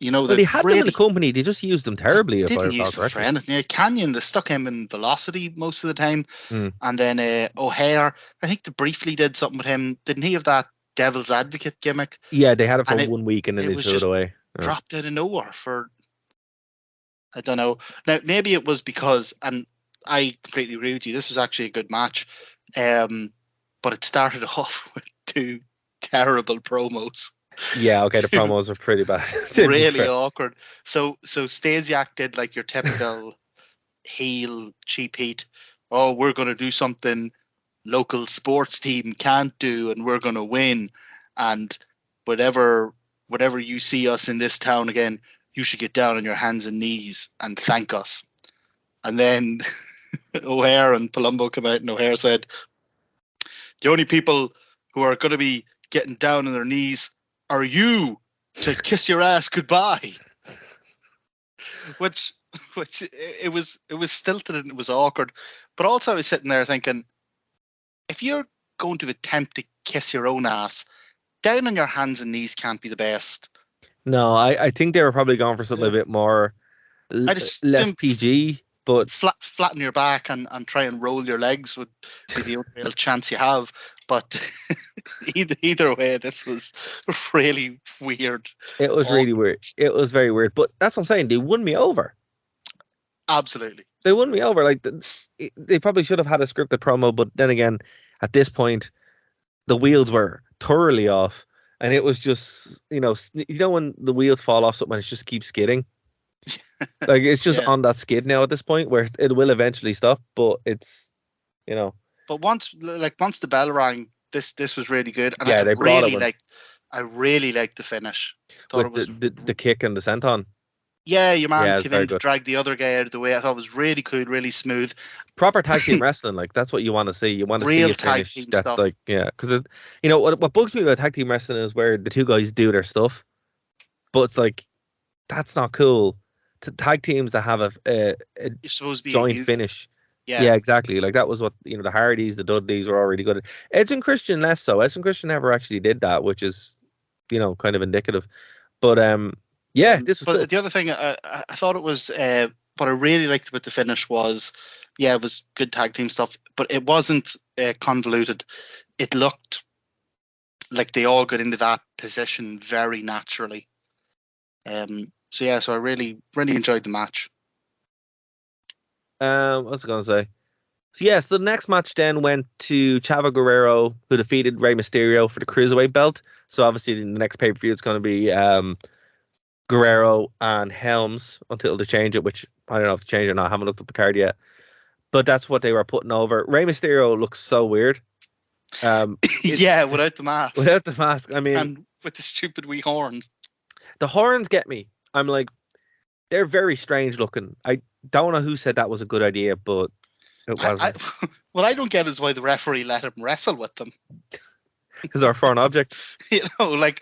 Well, they had them in the company. They just used them terribly. If I Didn't recall use them for anything. Yeah, Canyon, they stuck him in Velocity most of the time. And then O'Hare, I think they briefly did something with him. Didn't he have that Devil's Advocate gimmick? Yeah, they had it for 1 week and then they threw it away. Dropped out of nowhere for, I don't know. Now, maybe it was because, and I completely agree with you, this was actually a good match. But it started off with two terrible promos. Yeah, okay, the promos were pretty bad. Really awkward. So Stasiak did like your typical heel cheap heat. Oh, we're going to do something local sports team can't do, and we're going to win. And whatever you see us in this town again, you should get down on your hands and knees and thank us. And then O'Hare and Palumbo come out, and O'Hare said, the only people who are going to be getting down on their knees are you to kiss your ass goodbye. which it was stilted and it was awkward. But also I was sitting there thinking, if you're going to attempt to kiss your own ass, down on your hands and knees can't be the best. No, I think they were probably going for something a bit more less PG, but flatten your back and try and roll your legs would be the only real chance you have. But either way, this was really weird. It was really weird. It was very weird. But that's what I'm saying. They won me over. Absolutely. They won me over. Like, they probably should have had a scripted promo, but then again, at this point, the wheels were thoroughly off. And it was just, when the wheels fall off something, it just keeps skidding. Like, it's just on that skid now at this point, where it will eventually stop. But it's, But once the bell rang, this was really good. And yeah, I really liked the finish. Thought with the kick and the senton. Yeah, your man came in to drag the other guy out of the way. I thought it was really cool, really smooth. Proper tag team wrestling, like that's what you want to see. You want to real see a finish tag team that's stuff. Like, yeah, because what bugs me about tag team wrestling is where the two guys do their stuff, but it's like that's not cool. Tag teams that have a You're supposed to be joint finish. Yeah, exactly. Like that was what the Hardys, the Dudleys were already good at. Edge and Christian less so. Edge and Christian never actually did that, which is kind of indicative. But yeah, this was. But good. the other thing I thought it was what I really liked about the finish was, it was good tag team stuff, but it wasn't convoluted. It looked like they all got into that position very naturally. So I really enjoyed the match. What was I going to say? So yes, the next match then went to Chavo Guerrero, who defeated Rey Mysterio for the Cruiserweight belt. So obviously the next pay-per-view is going to be Guerrero and Helms until they change it, which I don't know if they change it or not. I haven't looked at the card yet. But that's what they were putting over. Rey Mysterio looks so weird. Yeah, without the mask. Without the mask, I mean... And with the stupid wee horns. The horns get me. I'm like, they're very strange looking. I don't know who said that was a good idea, but it wasn't. What I don't get is why the referee let him wrestle with them. Because they're a foreign object. Like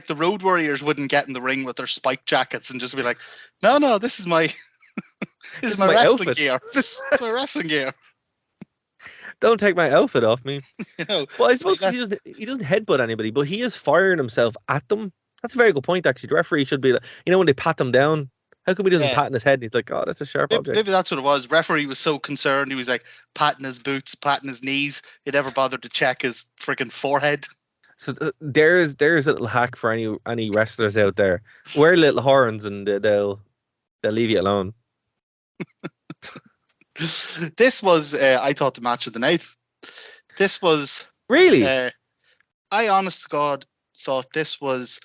the Road Warriors wouldn't get in the ring with their spike jackets and just be like, no, this is my this is my wrestling outfit. gear. This is my wrestling gear. Don't take my outfit off me. Well, I suppose like he doesn't headbutt anybody, but he is firing himself at them. That's a very good point, actually. The referee should be, when they pat him down, how come he doesn't pat in his head? And he's like, oh, that's a sharp object. Maybe that's what it was. Referee was so concerned. He was like patting his boots, patting his knees. He never bothered to check his freaking forehead. So there's a little hack for any wrestlers out there. Wear little horns and they'll leave you alone. This was, I thought, the match of the night. This was... Really? I honest to God thought this was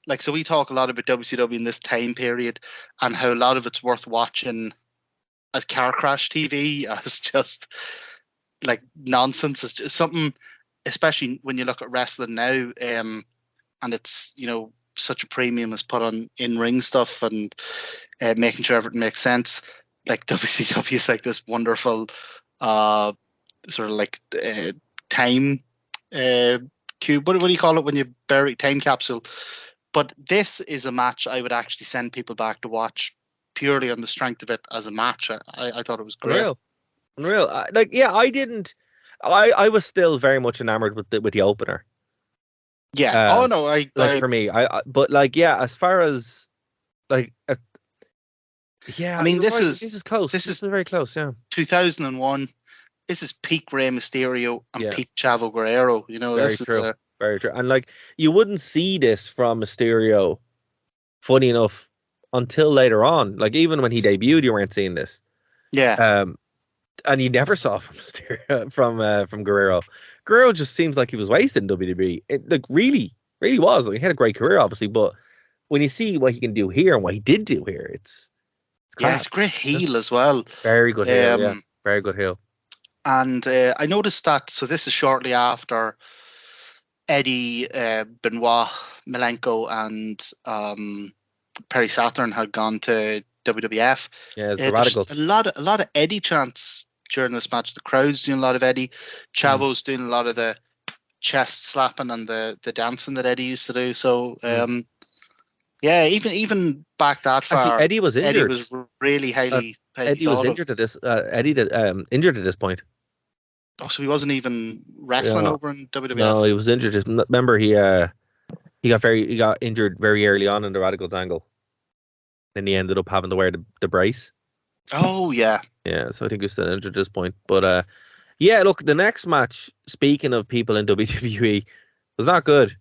like, so we talk a lot about WCW in this time period and how a lot of it's worth watching as car crash TV, as just like nonsense. It's just something, especially when you look at wrestling now, and it's, you know, such a premium is put on in-ring stuff and making sure everything makes sense. Like WCW is like this wonderful sort of like time cube. What do you call it when you bury time capsule? But this is a match I would actually send people back to watch purely on the strength of it as a match. I thought it was great. Unreal. I was still very much enamored with the opener. Yeah. For me, but like, yeah, as far as like, yeah, I mean, this is close. This is very close. Yeah. 2001. This is peak Rey Mysterio and peak Chavo Guerrero. You know, very true. Very true. And like, you wouldn't see this from Mysterio, funny enough, until later on. Like, even when he debuted, you weren't seeing this. Yeah. And you never saw from Mysterio, from Guerrero. Guerrero just seems like he was wasted in WWE. It like really was. Like, he had a great career, obviously, but when you see what he can do here and what he did do here, it's it's a great heel as well. Very good heel. Yeah. Very good heel. And I noticed that. So this is shortly after Eddie, Benoit, Malenko, and Perry Saturn had gone to WWF. Yeah, it's the Radicals. A lot of Eddie chants during this match. The crowd's doing a lot of Eddie. Chavo's doing a lot of the chest slapping and the dancing that Eddie used to do. So yeah, even back that far, actually, Eddie was injured. Eddie was really highly. Eddie was injured at this. Eddie did, injured at this point. Oh, so he wasn't even wrestling over in WWF. No, he was injured. Remember, he got injured very early on in the Radicals angle. Then he ended up having to wear the brace. Oh yeah. Yeah, so I think he's still injured at this point. But yeah, look, the next match, speaking of people in WWE, was not good.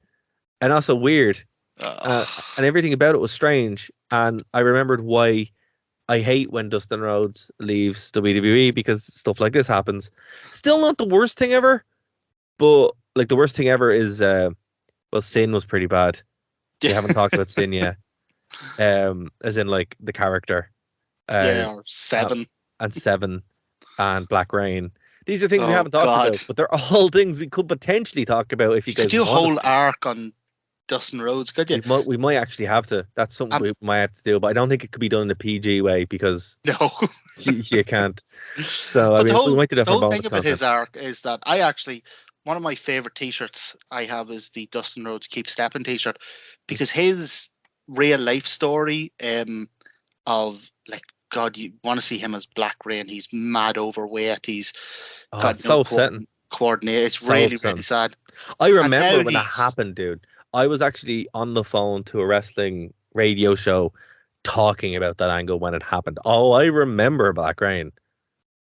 And also weird. And everything about it was strange. And I remembered why I hate when Dustin Rhodes leaves WWE, because stuff like this happens. Still not the worst thing ever. But like, the worst thing ever is Sin was pretty bad. We haven't talked about Sin yet. As in like the character. Or Seven. And Seven and Black Rain. These are things we haven't talked about, but they're all things we could potentially talk about if you guys could do a whole arc on Dustin Rhodes, could you? We might actually have to. That's something we might have to do, but I don't think it could be done in a PG way, because you can't. So I mean, we might do that. The whole thing about his arc is that one of my favorite T-shirts I have is the Dustin Rhodes Keep Stepping T-shirt, because his real life story of like, God, you want to see him as Black Rain. He's mad overweight. He's got no coordinate. It's so really sad. I remember when that happened, dude. I was actually on the phone to a wrestling radio show talking about that angle when it happened. Oh, I remember Black Rain.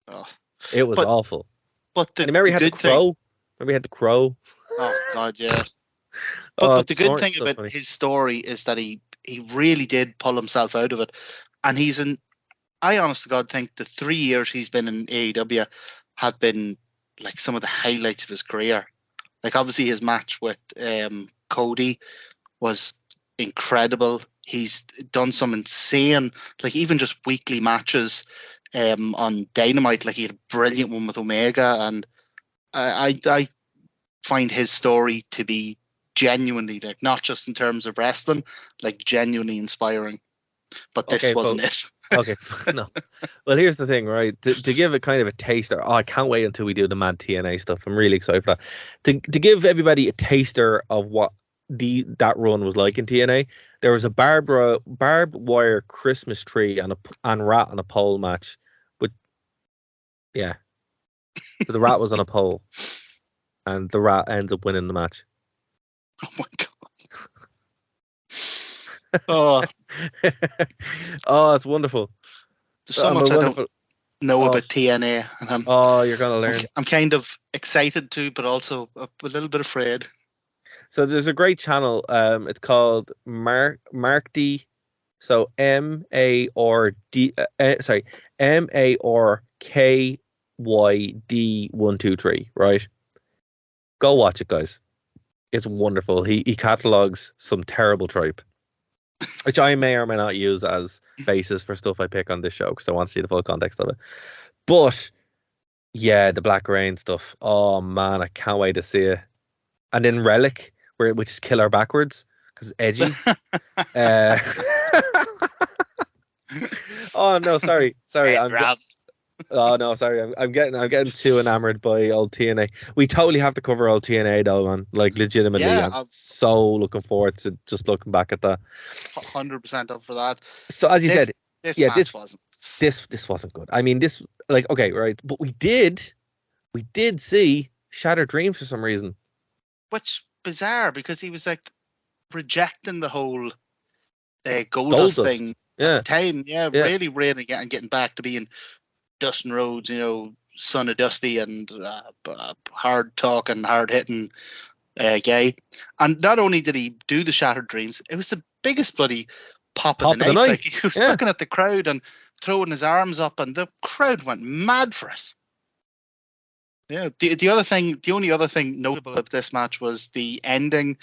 Oh, it was awful. But remember he had the crow. Remember he had the crow. Oh God, yeah. But the good thing about his story is that he really did pull himself out of it, and I honest to God think the 3 years he's been in AEW have been like some of the highlights of his career. Like, obviously his match with Cody was incredible. He's done some insane, like even just weekly matches on Dynamite. Like, he had a brilliant one with Omega, and I find his story to be genuinely, like, not just in terms of wrestling, like genuinely inspiring. But this wasn't it. Okay, no. Well, here's the thing, right? To give it kind of a taster, I can't wait until we do the Mad TNA stuff. I'm really excited for that. To give everybody a taster of what that run was like in TNA, there was a barbed wire Christmas tree and rat on a pole match. But yeah, so the rat was on a pole, and the rat ends up winning the match. Oh my God. Oh, it's wonderful. There's so much I don't know about TNA, and you're gonna learn. I'm kind of excited too, but also a little bit afraid. So there's a great channel. It's called Mark D. So MARD. Sorry, MARKYD123. Right. Go watch it, guys. It's wonderful. He catalogs some terrible tripe, which I may or may not use as basis for stuff I pick on this show because I want to see the full context of it. But yeah, the Black Rain stuff. Oh man, I can't wait to see it. And then Relic, which is Killer backwards because it's edgy. Oh no, sorry. Oh no, sorry. I'm getting too enamored by old TNA. We totally have to cover old TNA though, man. Like legitimately, Yeah, I'm so looking forward to just looking back at that. 100% up for that. So as you said, this yeah, match wasn't. This wasn't good. I mean, this like okay, right, but we did see Shattered Dreams for some reason. Which bizarre because he was like rejecting the whole Goldust thing. Yeah. At the time, really railing and getting back to being Dustin Rhodes, son of Dusty and hard talking, hard hitting guy. And not only did he do the Shattered Dreams, it was the biggest bloody pop of the night. Like he was looking at the crowd and throwing his arms up, and the crowd went mad for it. Yeah. The only other thing notable of this match was the ending,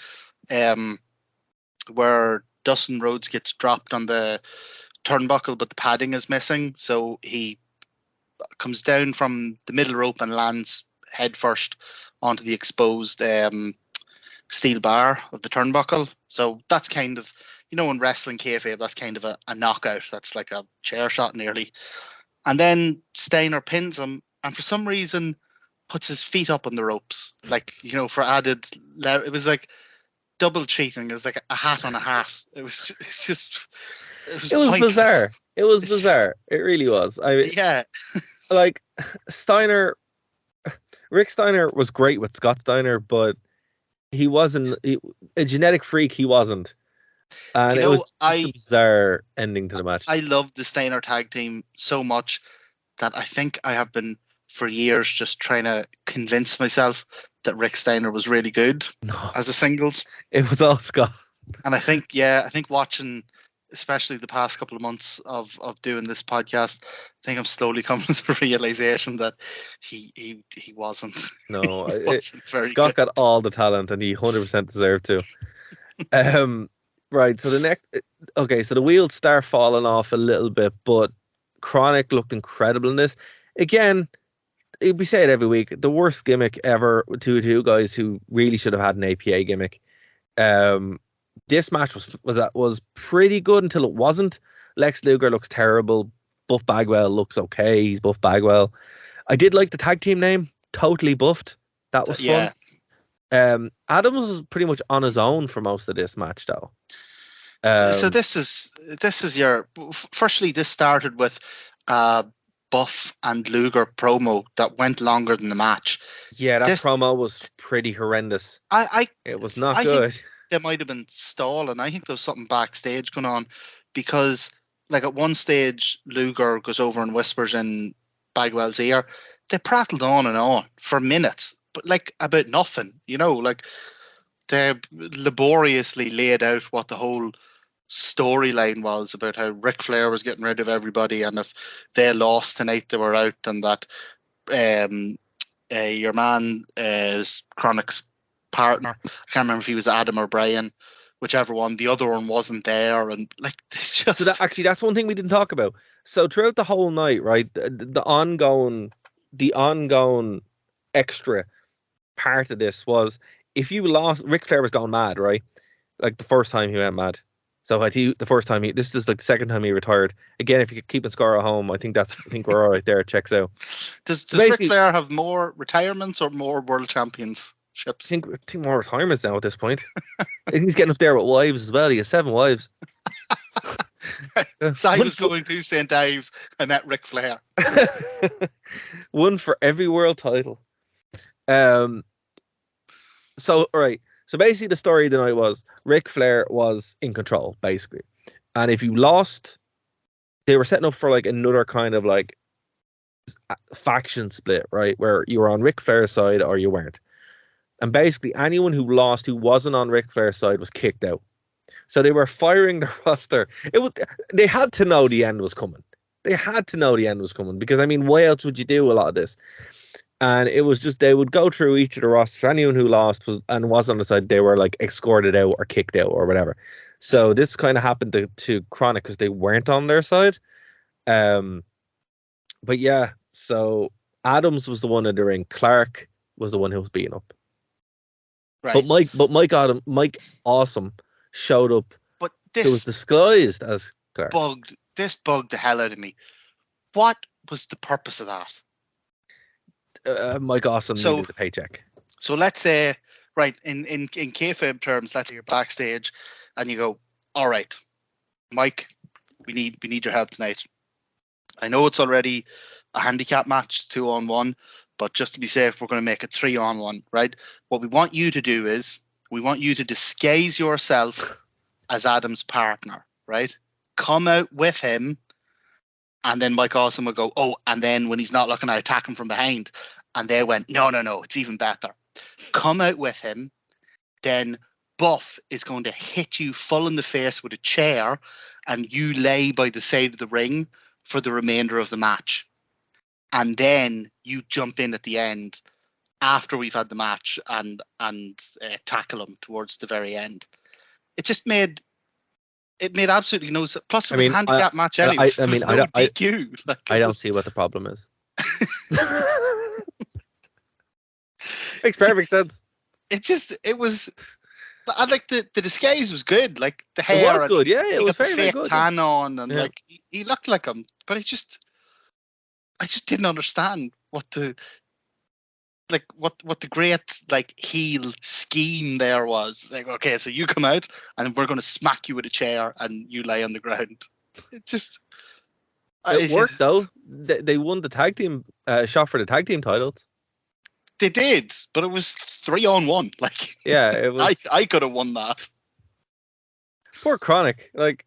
where Dustin Rhodes gets dropped on the turnbuckle, but the padding is missing. So he comes down from the middle rope and lands head first onto the exposed steel bar of the turnbuckle. So that's kind of, in wrestling kayfabe, that's kind of a knockout. That's like a chair shot nearly. And then Steiner pins him, and for some reason puts his feet up on the ropes, like, for added. It was like double cheating. It was like a hat on a hat. It was bizarre. It was bizarre. It really was. Yeah. Like Rick Steiner was great with Scott Steiner, but he wasn't a genetic freak. He wasn't. And it was a bizarre ending to the match. I loved the Steiner tag team so much that I think I have been for years just trying to convince myself that Rick Steiner was really good as a singles. It was all Scott. And I think watching, especially the past couple of months of doing this podcast, I think I'm slowly coming to the realization that he wasn't. No, he wasn't very Scott good. got all the talent, and he 100% deserved to. Right. So so the wheels start falling off a little bit, but Chronic looked incredible in this. Again, we say it every week, the worst gimmick ever with two guys who really should have had an APA gimmick. This match was pretty good until it wasn't. Lex Luger looks terrible. Buff Bagwell looks okay. He's Buff Bagwell. I did like the tag team name, Totally Buffed. That was fun. Adams was pretty much on his own for most of this match, though. So this is your. Firstly, this started with Buff and Luger promo that went longer than the match. Yeah, that promo was pretty horrendous. It was not good. They might have been stalling. I think there was something backstage going on, because like at one stage Luger goes over and whispers in Bagwell's ear. They prattled on for minutes, but like about nothing, like they laboriously laid out what the whole storyline was about how Ric Flair was getting rid of everybody, and if they lost tonight they were out, and that your man is Chronic's partner. I can't remember if he was Adam or Brian, whichever one. The other one wasn't there, and like just. So that's one thing we didn't talk about. So throughout the whole night, right, the ongoing extra part of this was, if you lost, Ric Flair was going mad, right? Like the first time he went mad. So I think the first time this is like the second time he retired. Again, if you could keep a score at home, I think we're all right there. It checks out. Does Ric Flair have more retirements or more world championships? I think more retirements now at this point. I think he's getting up there with wives as well. He has 7 wives. So I was going to St. Ives. I met Ric Flair. One for every world title. So all right. So basically, the story of the night was Ric Flair was in control, basically, and if you lost, they were setting up for like another kind of like faction split, right, where you were on Ric Flair's side or you weren't. And basically, anyone who lost who wasn't on Ric Flair's side was kicked out. So they were firing the roster. They had to know the end was coming. Because I mean, why else would you do a lot of this? And it was just they would go through each of the rosters. Anyone who lost was on the side, they were like escorted out or kicked out or whatever. So this kind of happened to Chronic because they weren't on their side. But yeah, so Adams was the one in the ring. Clark was the one who was beaten up. Right. But Mike Awesome showed up. But It was disguised as Clark. This bugged the hell out of me. What was the purpose of that? Mike Awesome needed the paycheck. So let's say, right, in kayfabe terms, let's say you're backstage and you go, all right, Mike, we need your help tonight. I know it's already a handicap match, 2-on-1, but just to be safe, we're going to make it 3-on-1, right? What we want you to do is we want you to disguise yourself as Adam's partner, right? Come out with him, and then Mike Awesome would go, oh, and then when he's not looking, I attack him from behind. And they went, no, it's even better. Come out with him, then Buff is going to hit you full in the face with a chair, and you lay by the side of the ring for the remainder of the match. And then you jump in at the end after we've had the match and tackle him towards the very end. It just made absolutely no sense. Plus, it was a handicap match anyway. I don't DQ. I don't see what the problem is. Makes perfect sense. It was. I like the disguise was good. Like the hair. It was good. Yeah, it was very, very good. Tan on and like he looked like him, but I just didn't understand what the great like heel scheme there was. Like, okay, so you come out and we're going to smack you with a chair and you lay on the ground. It worked though. They won the tag team shot for the tag team titles. They did, but it was 3-on-1. Like, yeah, it was. I could have won that. Poor Chronic. Like,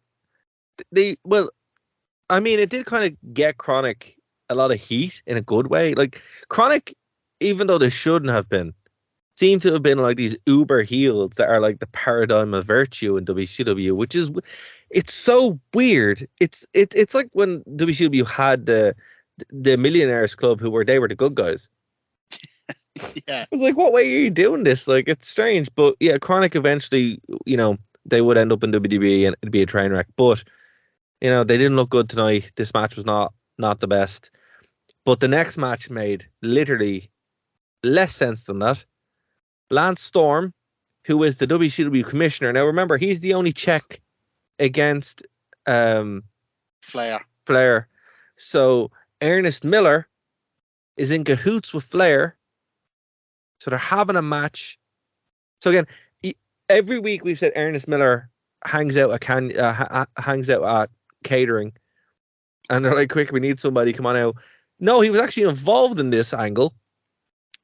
it did kind of get Chronic a lot of heat in a good way. Like, Chronic, even though they shouldn't have been, seem to have been like these uber heels that are like the paradigm of virtue in WCW, which is, it's so weird. It's like when WCW had the Millionaires Club, they were the good guys. Yeah, I was like, what way are you doing this? Like, it's strange. But yeah, Chronic eventually, they would end up in WWE and it'd be a train wreck. But they didn't look good tonight. This match was not the best. But the next match made literally less sense than that. Lance Storm, who is the WCW commissioner. Now remember, he's the only check against Flair. So Ernest Miller is in cahoots with Flair. So they're having a match. So again, every week we've said Ernest Miller hangs out at catering, and they're like, "Quick, we need somebody. Come on out." No, he was actually involved in this angle.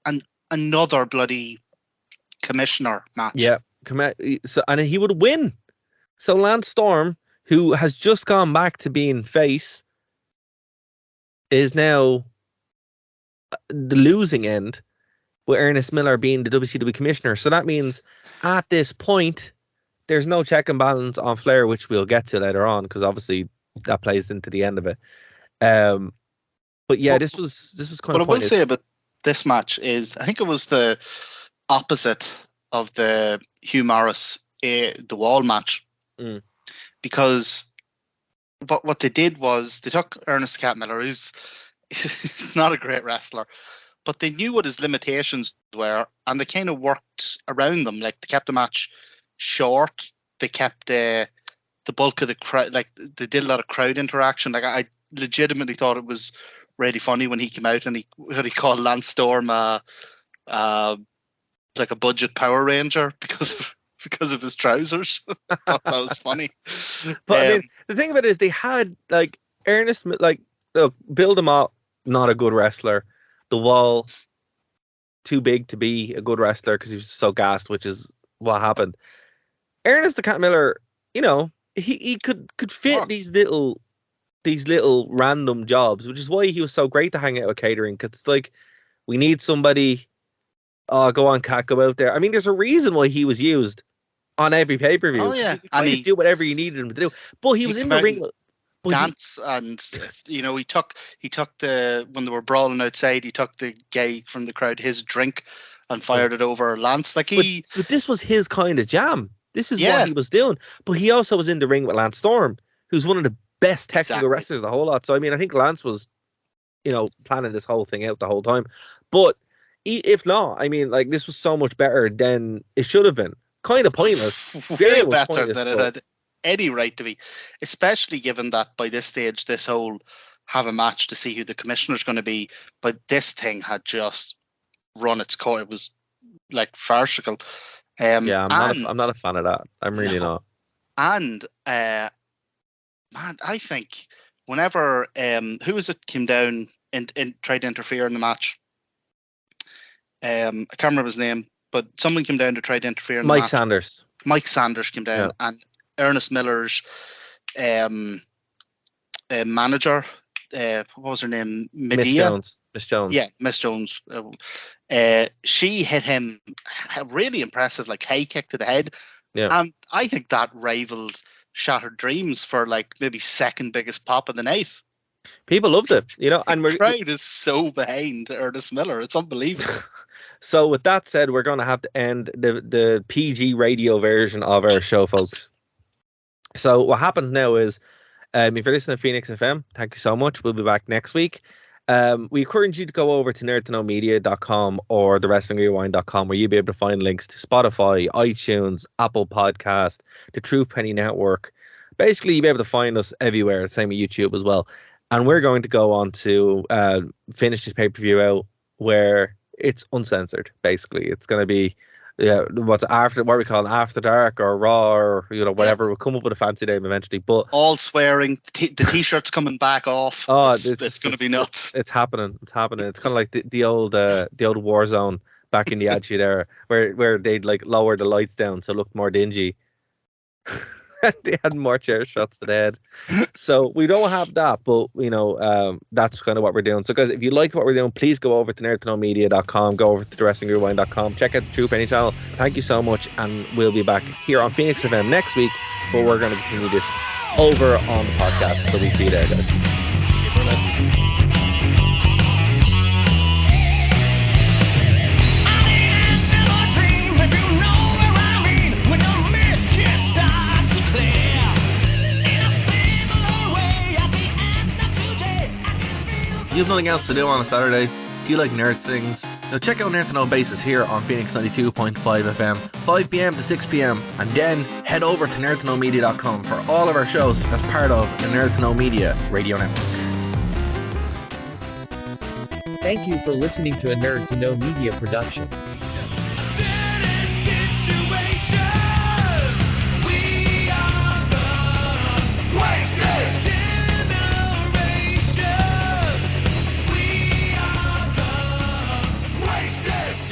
And another bloody commissioner match. Yeah, so and he would win. So Lance Storm, who has just gone back to being face, is now the losing end, with Ernest Miller being the WCW commissioner. So that means at this point, there's no check and balance on Flair, which we'll get to later on, because obviously that plays into the end of it. But yeah, this was kind of. What I will say about this match is, I think it was the opposite of the Hugh Morris the Wall match, because what they did was they took Ernest Cat Miller, who's not a great wrestler, but they knew what his limitations were, and they kind of worked around them. Like, they kept the match short. They kept the bulk of the crowd. Like, they did a lot of crowd interaction. Like, I legitimately thought it was really funny when he came out and he called Lance Storm like a budget Power Ranger because of his trousers. I thought that was funny. But I mean, the thing about it is they had like Ernest, like, look, build him up, not a good wrestler. The Wall, too big to be a good wrestler because he was so gassed, which is what happened. Ernest the Cat Miller, he could fit these little random jobs, which is why he was so great to hang out with catering, because it's like, we need somebody. Oh, go on, Cat, go out there. I mean, there's a reason why he was used on every pay-per-view. Oh yeah, and he do whatever you needed him to do. But he was in the ring. But dance, and he took the when they were brawling outside, he took the guy from the crowd his drink and fired it over Lance. Like but this was his kind of jam. This is Yeah. what he was doing. But he also was in the ring with Lance Storm, who's one of the best technical Exactly. wrestlers the whole lot. So I mean, I think Lance was, planning this whole thing out the whole time. But if not, I mean, like, this was so much better than it should have been. Kind of pointless. way much better pointless, than it but- had any right to be, especially given that by this stage, this whole have a match to see who the commissioner's going to be, but this thing had just run its course. It was like farcical. Yeah, I'm not a fan of that. I'm really No. not. And man, I think whenever who was it came down and tried to interfere in the match? I can't remember his name, but someone came down to try to interfere in the Mike match. Sanders. Mike Sanders came down, and Ernest Miller's manager, what was her name? Medea. Miss Jones. Yeah, Miss Jones. She hit him a really impressive, like, high kick to the head. Yeah. And I think that rivaled Shattered Dreams for, like, maybe second biggest pop of the night. People loved it, and The crowd is so behind Ernest Miller. It's unbelievable. So with that said, we're going to have to end the PG radio version of our show, folks. So what happens now is, if you're listening to Phoenix FM, thank you so much. We'll be back next week. We encourage you to go over to nerdtoknowmedia.com or thewrestlingrewind.com, where you'll be able to find links to Spotify, iTunes, Apple Podcast, the True Penny Network. Basically, you'll be able to find us everywhere, same with YouTube as well. And we're going to go on to finish this pay-per-view out where it's uncensored, basically. It's going to be what we call After Dark or Raw or whatever. We'll come up with a fancy name eventually. But all swearing, the t-shirt's coming back off. Oh, it's going to be nuts. It's happening. It's happening. It's kind of like the old Warzone back in the Attitude Era, where they'd like lower the lights down so it looked more dingy. They had more chair shots to the head. So we don't have that, but that's kind of what we're doing. So guys, if you like what we're doing, please go over to nerdtoknowmedia.com, go over to thewrestlingrewind.com, check out the True Penny channel. Thank you so much, and we'll be back here on Phoenix FM next week, but we're going to continue this over on the podcast. So we see you there, guys. You have nothing else to do on a Saturday? Do you like nerd things? Now check out Nerd to Know Basis here on Phoenix 92.5 FM, 5 p.m. to 6 p.m. And then head over to nerdtoknowmedia.com for all of our shows as part of the Nerd to Know Media radio network. Thank you for listening to a Nerd to Know Media production.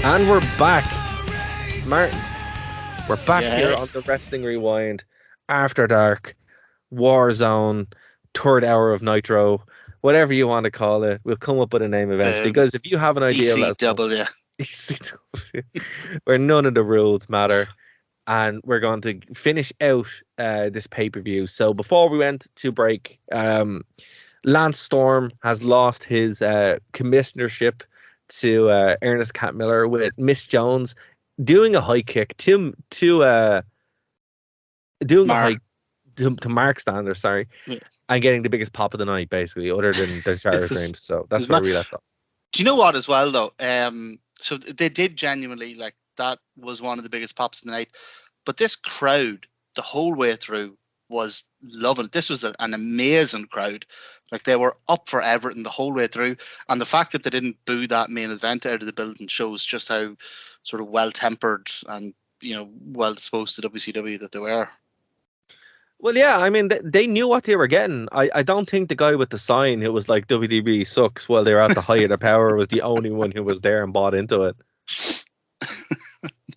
And we're back, Martin. We're back Yeah. here on the Wrestling Rewind, After Dark, Warzone, third hour of Nitro, whatever you want to call it. We'll come up with a name eventually. Because if you have an idea, let us know. ECW. ECW, where none of the rules matter, and we're going to finish out this pay-per-view. So before we went to break, Lance Storm has lost his commissionership to Ernest Cat Miller, with Miss Jones doing a high kick to Mark Standard, and getting the biggest pop of the night, basically, other than the Shattered Dreams. So that's where we left off. Do you know what as well though? So they did genuinely, like, that was one of the biggest pops of the night. But this crowd, the whole way through, was loving it. This was an amazing crowd. Like, they were up for everything the whole way through. And the fact that they didn't boo that main event out of the building shows just how sort of well-tempered and, well disposed to WCW that they were. Well, yeah, I mean, they knew what they were getting. I don't think the guy with the sign who was like WWE sucks while they were at the height of their power was the only one who was there and bought into it.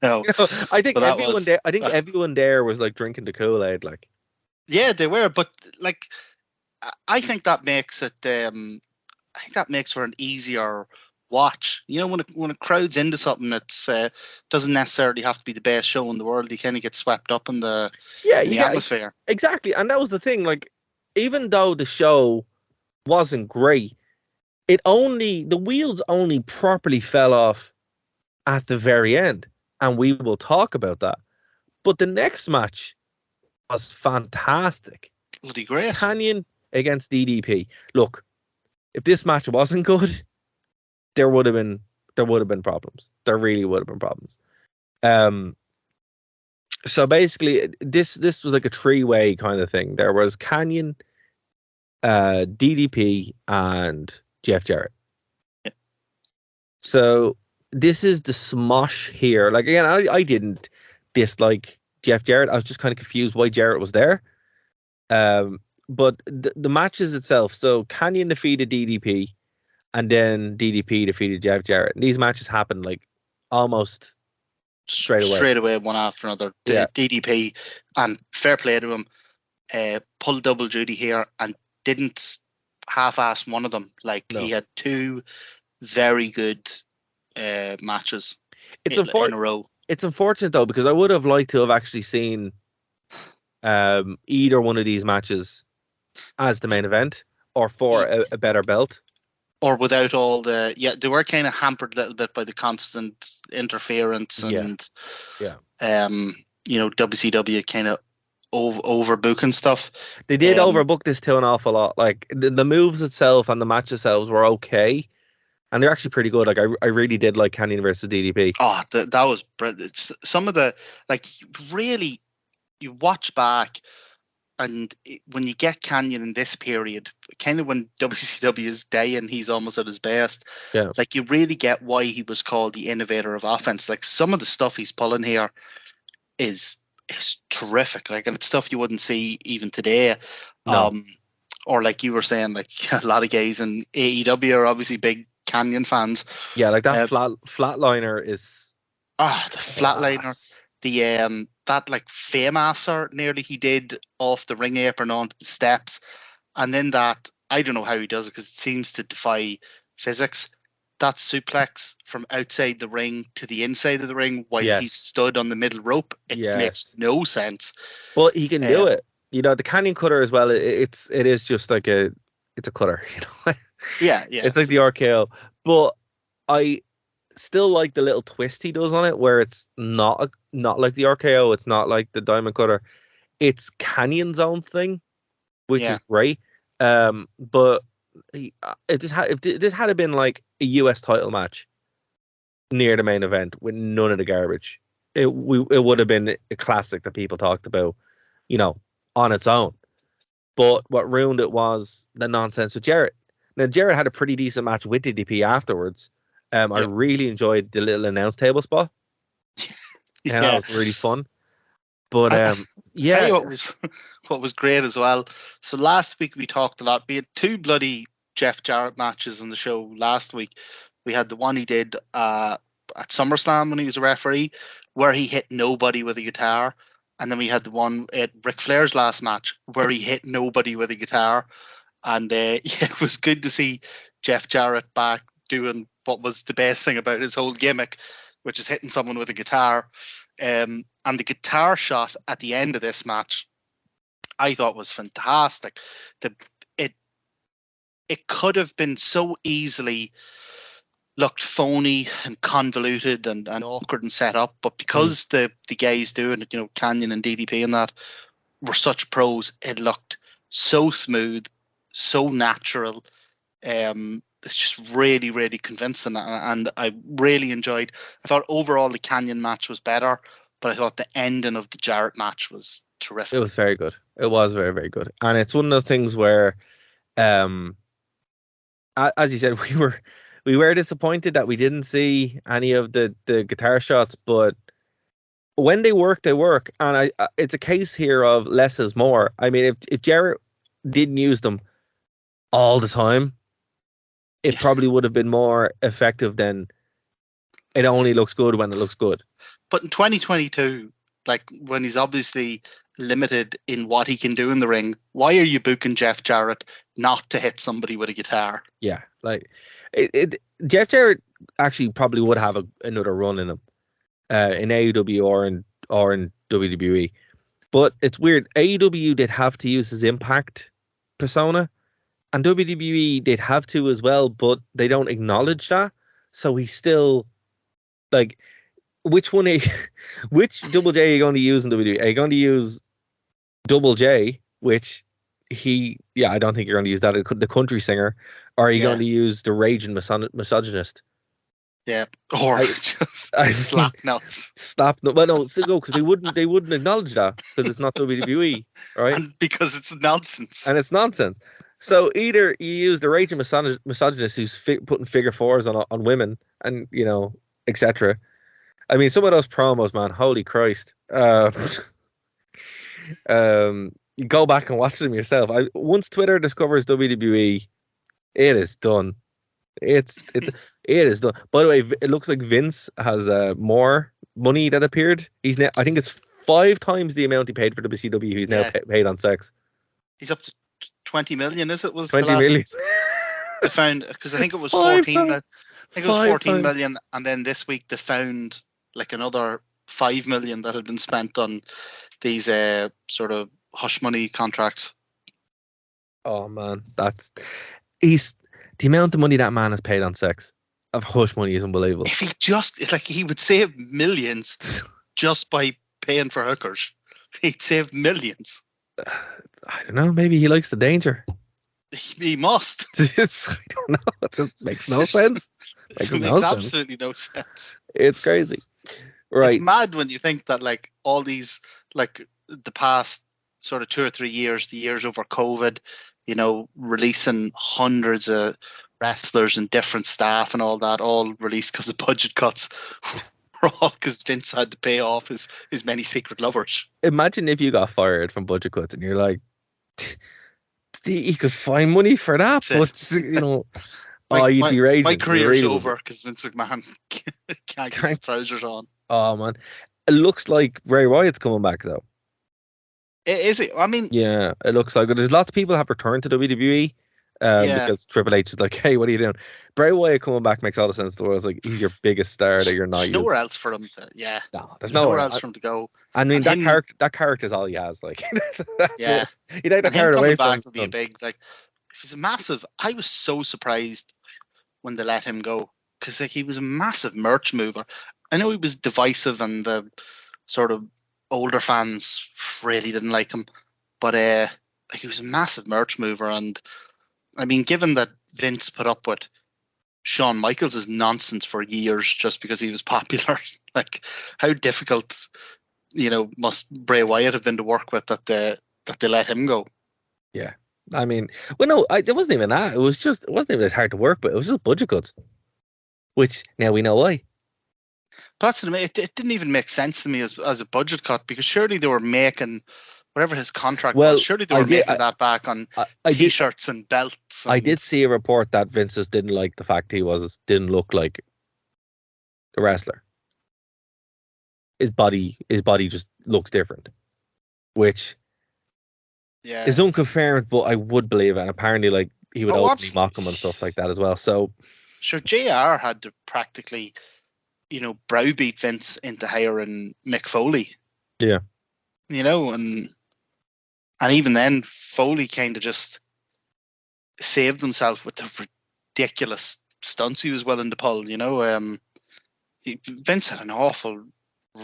No, I think everyone there was like drinking the Kool-Aid, like. Yeah, they were, but like, I think that makes it. I think that makes for an easier watch. When a crowd's into something, it's doesn't necessarily have to be the best show in the world. You kind of get swept up in the atmosphere. Exactly, and that was the thing. Like, even though the show wasn't great, the wheels only properly fell off at the very end, and we will talk about that. But the next match was fantastic. Bloody great. Canyon against DDP. Look, if this match wasn't good, there would have been problems. There really would have been problems. So basically, this was like a three-way kind of thing. There was Canyon, DDP, and Jeff Jarrett. Yep. So this is the smosh here. Like, again, I didn't dislike Jeff Jarrett. I was just kind of confused why Jarrett was there. But the matches itself. So Canyon defeated DDP, and then DDP defeated Jeff Jarrett. And these matches happened like almost straight away, one after another. Yeah. DDP, and fair play to him, pulled double duty here and didn't half-ass one of them. Like, he had two very good matches in a row. It's unfortunate though, because I would have liked to have actually seen either one of these matches as the main event, or for a better belt, or without all the they were kind of hampered a little bit by the constant interference and WCW kind of overbooking stuff. They did overbook this to an awful lot. Like the moves itself and the match themselves were okay, and they're actually pretty good. Like I really did like Canyon versus DDP. Oh, that was brilliant. Some of the, like, really, you watch back, and when you get Canyon in this period, kind of when WCW is day and he's almost at his best, like, you really get why he was called the innovator of offense. Like, some of the stuff he's pulling here is terrific. Like, and it's stuff you wouldn't see even today. No. Or like you were saying, like, a lot of guys in AEW are obviously big Canyon fans. Yeah, like that flatliner is the flatliner. The that, like, Faymaster nearly he did off the ring apron onto the steps, and then that, I don't know how he does it because it seems to defy physics. That suplex from outside the ring to the inside of the ring while he's stood on the middle rope, it makes no sense. Well, he can do it. You know, the Canyon cutter as well. It is just like it's a cutter. You know. Yeah. It's like the RKO, but I still like the little twist he does on it, where it's not like the RKO. It's not like the diamond cutter. It's Canyon's own thing, which is great. But if this had been like a US title match near the main event with none of the garbage, it would have been a classic that people talked about, you know, on its own. But what ruined it was the nonsense with Jarrett. Now, Jarrett had a pretty decent match with DDP afterwards. I really enjoyed the little announce table spot. That was really fun. But what was great as well. So last week we talked a lot. We had two bloody Jeff Jarrett matches on the show last week. We had the one he did at SummerSlam when he was a referee, where he hit nobody with a guitar. And then we had the one at Ric Flair's last match where he hit nobody with a guitar. And it was good to see Jeff Jarrett back doing what was the best thing about his whole gimmick, which is hitting someone with a guitar. And the guitar shot at the end of this match, I thought was fantastic. It could have been so easily looked phony and convoluted and awkward and set up, but because the guys doing it, you know, Canyon and DDP and that, were such pros, it looked so smooth, so natural. It's just really, really convincing, and I really enjoyed. I thought overall the Canyon match was better, but I thought the ending of the Jarrett match was terrific. It was very good. It was very, very good, and it's one of those things where, as you said, we were disappointed that we didn't see any of the guitar shots, but when they work, they work, and it's a case here of less is more. I mean, if Jarrett didn't use them all the time, it probably would have been more effective than it only looks good when it looks good. But in 2022, like, when he's obviously limited in what he can do in the ring, why are you booking Jeff Jarrett not to hit somebody with a guitar? Yeah, like Jeff Jarrett actually probably would have another run in him in AEW or in WWE. But it's weird. AEW did have to use his impact persona, and WWE they'd have to as well, but they don't acknowledge that. So he's still like, which one? Which Double J are you going to use in WWE? Are you going to use Double J, which I don't think you're going to use that, the country singer, or are you going to use the raging misogynist? Yeah, or just slap nuts. Slap nuts. Well, no, still go, because they wouldn't acknowledge that because it's not WWE, right? And because it's nonsense. And it's nonsense. So either you use the raging misogynist who's putting figure fours on women, and etc. I mean, some of those promos, man, holy Christ. You go back and watch them yourself. Once Twitter discovers WWE, it is done. It is done. By the way, it looks like Vince has more money that appeared. He's now, I think it's 5 times the amount he paid for WCW. He's now paid on sex. He's up to 20 million. Is it? Was 20 the last million? they found, because I think it was 14. I think it was 14 times. million, and then this week they found like another 5 million that had been spent on these sort of hush money contracts. Oh man, the amount of money that man has paid on sex of hush money is unbelievable. If he would save millions just by paying for hookers. He'd save millions. I don't know. Maybe he likes the danger. He must. I don't know. It just makes no sense. It makes absolutely no sense. It's crazy. Right. It's mad when you think that like all these, like the past sort of 2 or 3 years, the years over COVID, releasing hundreds of wrestlers and different staff and all that, all released because of budget cuts. All because Vince had to pay off his many secret lovers. Imagine if you got fired from budget cuts and you're like, you could find money for that, but you'd be raging. My career's over because Vince McMahon can't get his trousers on. Oh man, it looks like Bray Wyatt's coming back though. Is it? I mean, yeah, it looks like it. There's lots of people have returned to WWE. Because Triple H is like, hey, what are you doing? Bray Wyatt coming back makes all the sense in the world. It's like, he's your biggest star that you're not using. There's nowhere else for him to, No, there's nowhere else for him to go. I mean, that character is all he has. Like, yeah. You take that character away from him. Would be a big, like, he's a massive. I was so surprised when they let him go because like he was a massive merch mover. I know he was divisive and the sort of older fans really didn't like him, but like he was a massive merch mover. And I mean, given that Vince put up with Shawn Michaels' nonsense for years just because he was popular, like how difficult, must Bray Wyatt have been to work with that they let him go? Yeah, I mean, well, no, it wasn't even that. It wasn't even as hard to work with. It was just budget cuts, which now we know why. But that's what I mean. It didn't even make sense to me as a budget cut because surely they were making whatever his contract was. Surely they were making that back on T-shirts and belts. I did see a report that Vince just didn't like the fact he didn't look like a wrestler. His body just looks different, which is unconfirmed, but I would believe it. And apparently, like he would openly mock him and stuff like that as well. So, sure, JR had to practically, browbeat Vince into hiring Mick Foley. Yeah, and even then, Foley kind of just saved himself with the ridiculous stunts he was willing to pull. Vince had an awful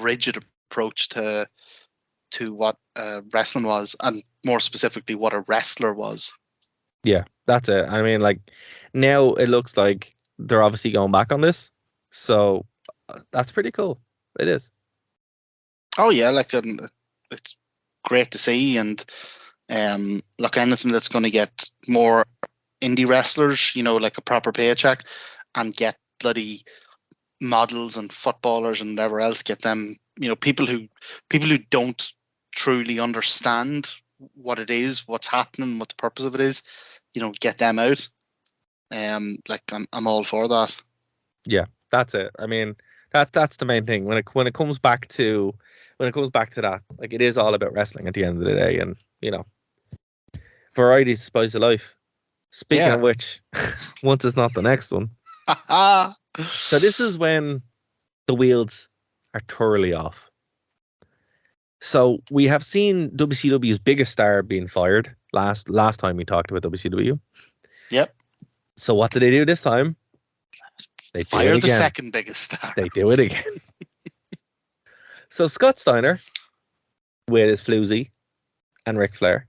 rigid approach to what wrestling was, and more specifically, what a wrestler was. Yeah, that's it. I mean, like now it looks like they're obviously going back on this, so that's pretty cool. It is. Oh yeah, like it's great to see, and look, anything that's going to get more indie wrestlers, like a proper paycheck, and get bloody models and footballers and whatever else, get them, people who don't truly understand what it is, what's happening, what the purpose of it is, get them out. Like I'm all for that. Yeah, that's it. I mean, that's the main thing when it comes back to that. Like it is all about wrestling at the end of the day, and variety is the spice of life. Speaking of which, once it's not the next one. So this is when the wheels are thoroughly off. So we have seen WCW's biggest star being fired last time we talked about WCW. Yep. So what did they do this time? They fire do it the again. second biggest star. They do it again. So Scott Steiner, with his floozy and Ric Flair,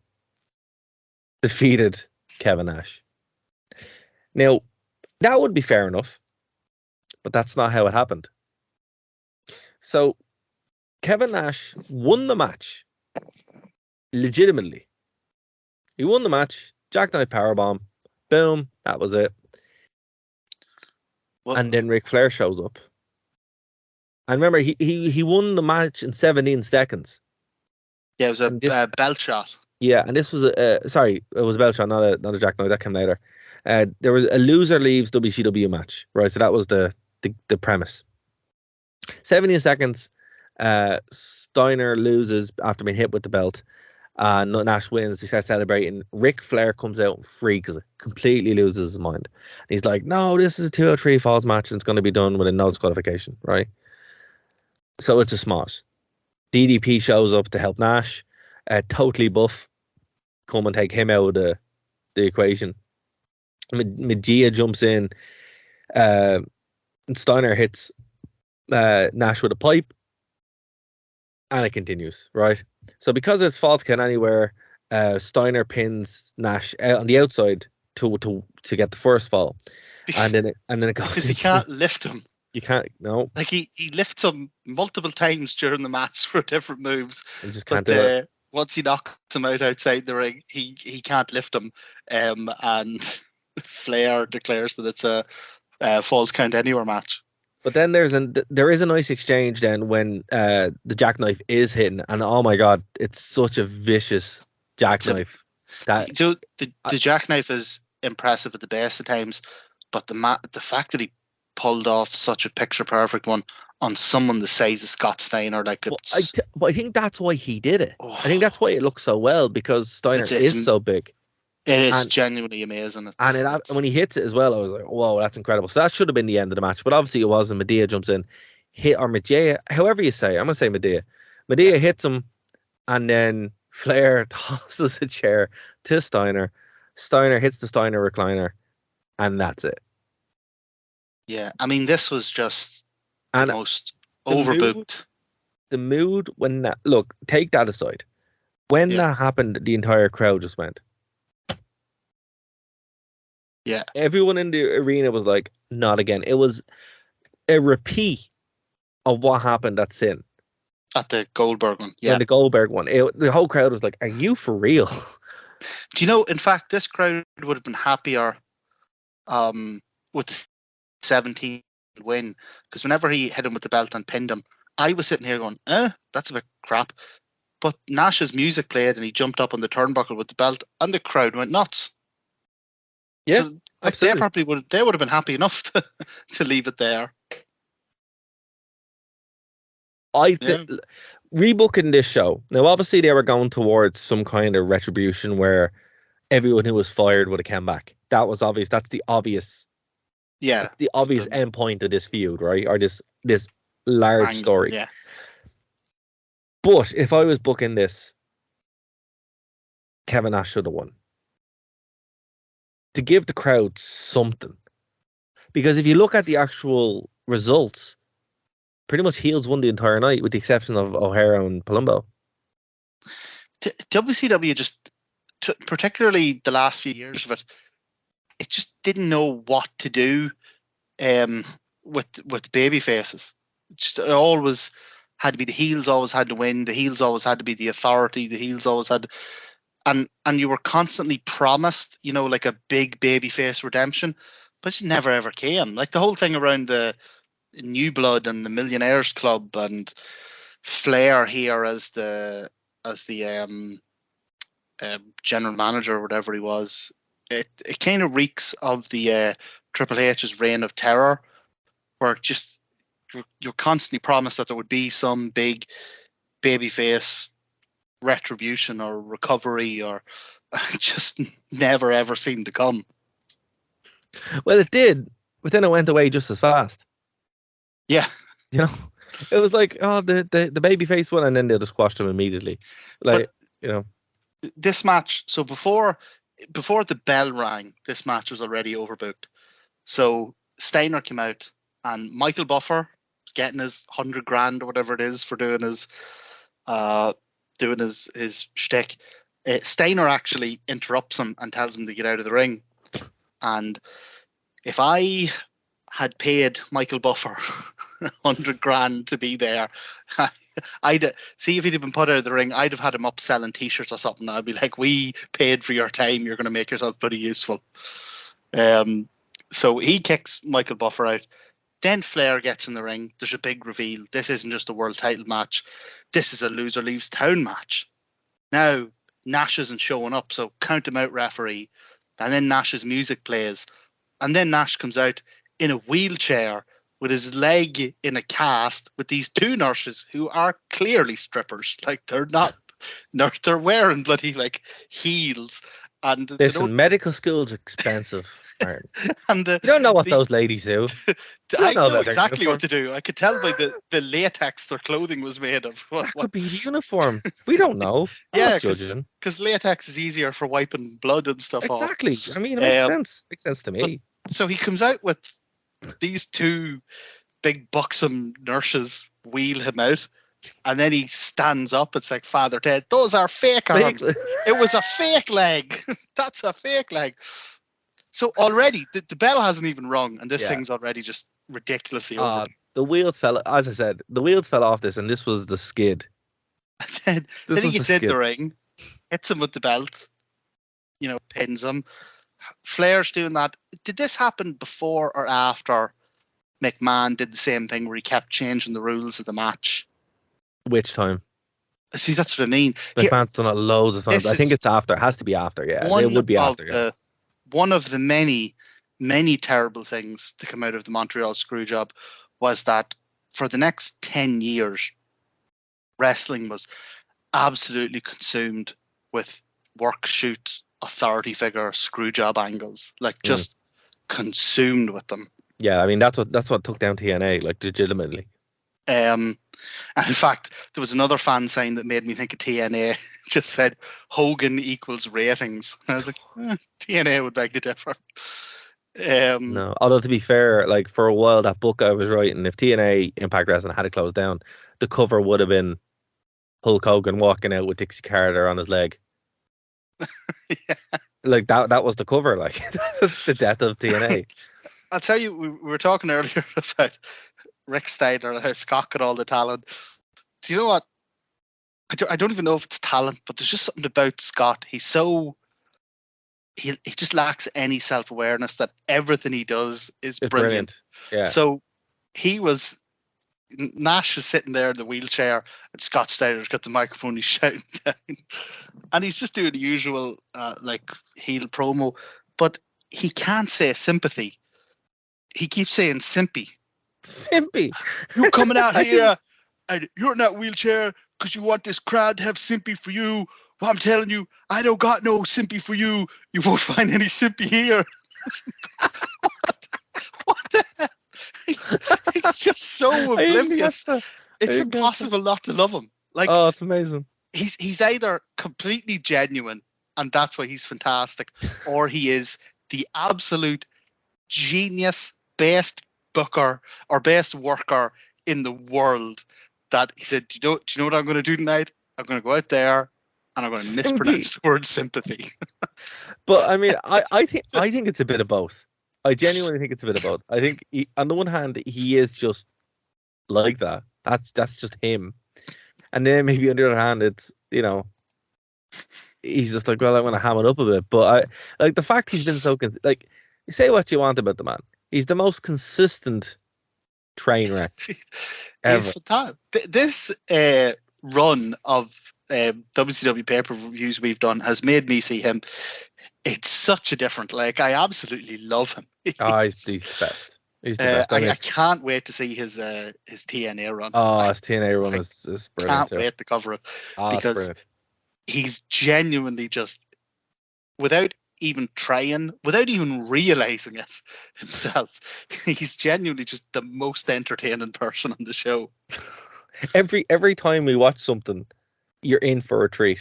defeated Kevin Nash. Now, that would be fair enough, but that's not how it happened. So Kevin Nash won the match legitimately. He won the match, jackknife powerbomb, boom, that was it. Well, and then Ric Flair shows up. And remember, he won the match in 17 seconds. yeah, it was a belt shot. Yeah, and this was it was a belt shot, not a jackknife. That came later. There was a loser leaves WCW match, right? So that was the premise. 17 seconds. Steiner loses after being hit with the belt. Nash wins. He starts celebrating. Ric Flair comes out and freaks it, completely loses his mind. He's like, "No, this is a 2 out of 3 falls match, and it's going to be done with a no disqualification, right?" So it's a smash. DDP shows up to help Nash. Totally buff, come and take him out of the equation. Magia jumps in. And Steiner hits Nash with a pipe, and it continues, right? So because it's false count anywhere, Steiner pins Nash out on the outside to get the first fall, and then it goes because he can't lift him. You can't, no. Like he lifts him multiple times during the match for different moves. You just can't do it. Once he knocks him out outside the ring, he can't lift him. And Flair declares that it's a falls count anywhere match. But then there is a nice exchange then when the jackknife is hitting, and oh my god, it's such a vicious jackknife. The jackknife is impressive at the best of times, but the fact that he pulled off such a picture perfect one on someone the size of Scott Steiner, like it's. But I think that's why he did it. I think that's why it looks so well, because Steiner is so big. It is genuinely amazing. When he hits it as well, I was like, whoa, that's incredible. So that should have been the end of the match, but obviously it wasn't. Medea jumps in, Medea, however you say it. I'm going to say Medea. Medea hits him, and then Flair tosses a chair to Steiner. Steiner hits the Steiner recliner, and that's it. Yeah, I mean, this was just the most overbooked. The mood when that, look, take that aside. When that happened, the entire crowd just went. Yeah. Everyone in the arena was like, not again. It was a repeat of what happened at Sin. At the Goldberg one. Yeah. The Goldberg one. The whole crowd was like, are you for real? Do you know, in fact, this crowd would have been happier with the 17th win, because whenever he hit him with the belt and pinned him, I was sitting here going, that's a bit crap. But Nash's music played and he jumped up on the turnbuckle with the belt, and the crowd went nuts. Yeah, so, like, they would have been happy enough to leave it there. I think rebooking this show, now obviously they were going towards some kind of retribution where everyone who was fired would have come back. That was obvious. That's the obvious. Yeah, that's the obvious end point of this feud, right? Or this large story. Yeah. But if I was booking this, Kevin Nash should have won. To give the crowd something. Because if you look at the actual results, pretty much heels won the entire night, with the exception of O'Hara and Palumbo. WCW just, particularly the last few years of it, it just didn't know what to do with baby faces. It always had to be the heels always had to win. The heels always had to be the authority. The heels always had to, and you were constantly promised, like a big baby face redemption, but it never ever came. Like the whole thing around the New Blood and the Millionaires Club and Flair here as the general manager or whatever he was. It kind of reeks of the Triple H's reign of terror, where just you're constantly promised that there would be some big babyface retribution or recovery, or just never ever seemed to come. Well, it did, but then it went away just as fast. Yeah, It was like, oh, the baby face one, and then they'll just squash him immediately. Like, This match, so before the bell rang, this match was already overbooked. So Steiner came out, and Michael Buffer was getting his 100 grand or whatever it is for doing his shtick. Steiner actually interrupts him and tells him to get out of the ring. And if I had paid Michael Buffer 100 grand to be there, I'd see if he'd have been put out of the ring, I'd have had him up selling t-shirts or something. I'd be like, we paid for your time, you're going to make yourself pretty useful. So he kicks Michael Buffer out. Then Flair gets in the ring. There's a big reveal. This isn't just a world title match. This is a loser leaves town match. Now, Nash isn't showing up, so count him out, referee. And then Nash's music plays. And then Nash comes out in a wheelchair with his leg in a cast with these two nurses who are clearly strippers. Like, they're not, they're wearing bloody like heels. And listen, medical school's expensive. And you don't know what those ladies do. I know exactly what to do. I could tell by the latex their clothing was made of. That could be the uniform. We don't know. Yeah, because latex is easier for wiping blood and stuff off. Exactly. I mean, it makes sense. Makes sense to me. So he comes out with these two big buxom nurses wheel him out, and then he stands up. It's like Father Ted. Those are fake arms. It was a fake leg. That's a fake leg. So already the bell hasn't even rung, and this thing's already just ridiculously over. The wheels fell, as I said, the wheels fell off this, and this was the skid. And then he gets in the ring, hits him with the belt, pins him. Flair's doing that. Did this happen before or after McMahon did the same thing where he kept changing the rules of the match? Which time? See, that's what I mean. McMahon's done it loads of times. I think it's after. It has to be after, yeah. It would be after, yeah. One of the many, many terrible things to come out of the Montreal Screwjob was that for the next 10 years, wrestling was absolutely consumed with work, shoot, authority figure, screwjob angles, like just consumed with them. Yeah, I mean that's what took down TNA, like legitimately. And in fact, there was another fan sign that made me think of TNA. Just said Hogan equals ratings. And I was like, TNA would beg to differ. No, although to be fair, like for a while that book I was writing, if TNA Impact Wrestling had it closed down, the cover would have been Hulk Hogan walking out with Dixie Carter on his leg. Yeah. Like that was the cover. Like that's the death of TNA. I'll tell you, we were talking earlier about Rick Steiner, how Scott got all the talent. Do you know what? I don't even know if it's talent, but there's just something about Scott. He just lacks any self-awareness that everything he does is brilliant. Yeah. So Nash is sitting there in the wheelchair, and Scott Steiner's got the microphone. He's shouting down, and he's just doing the usual like heel promo, but he can't say sympathy. He keeps saying simpy. Simpy. You're coming out here and you're in that wheelchair because you want this crowd to have sympathy for you. Well, I'm telling you, I don't got no sympathy for you. You won't find any sympathy here. What the hell? He's just so oblivious. It's impossible not to love him. Like, oh, it's amazing. He's either completely genuine, and that's why he's fantastic, or he is the absolute genius, best booker or best worker in the world. That he said, do you know what I'm going to do tonight? I'm going to go out there and I'm going to mispronounce the word sympathy. But I mean, I think it's a bit of both. I genuinely think it's a bit of both. I think on the one hand, he is just like that. That's just him. And then maybe on the other hand, it's, he's just like, well, I'm going to ham it up a bit. But I like the fact he's been so like, you say what you want about the man. He's the most consistent train wreck ever. This run of WCW pay-per-views we've done has made me see him. It's such a different. Like, I absolutely love him. He's the best. He's the best. I can't wait to see his TNA run. Oh, his TNA run is brilliant. Can't wait to cover it because he's genuinely just, without even trying, without even realizing it himself. He's genuinely just the most entertaining person on the show. Every time we watch something, you're in for a treat.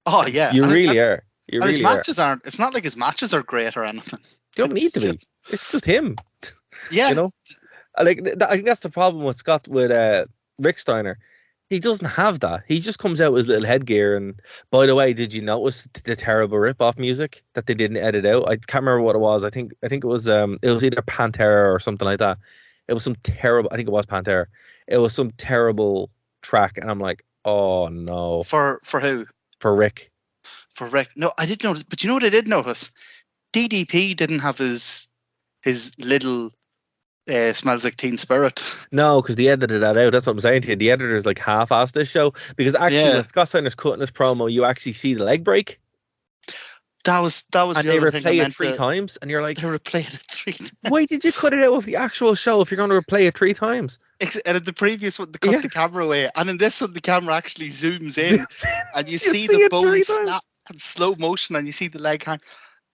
Oh yeah, You really are. You and his really are. matches aren't. It's not like his matches are great or anything. You don't need to be. Just, It's just him. yeah, You know, like I think that's the problem with Scott with Rick Steiner. He doesn't have that. He just comes out with his little headgear. And by the way, did you notice the terrible rip-off music that they didn't edit out? I can't remember what it was. I think it was either Pantera or something like that. It was some terrible. I think it was Pantera. It was some terrible track, and I'm like, oh no. For who? For Rick. For Rick. No, I didn't notice. But you know what I did notice? DDP didn't have his little Smells Like Teen Spirit. No, because they edited that out. That's what I'm saying to you. The editors like half-assed this show because actually when Scott Steiner's cutting his promo, you actually see the leg break. That was and the they other thing replay it three times, and you're like, they replayed it 3 times. Why did you cut it out of the actual show if you're going to replay it 3 times? And in the previous one, they cut the camera away, and in this one, the camera actually zooms in, and you see the bone snap in slow motion, and you see the leg hang.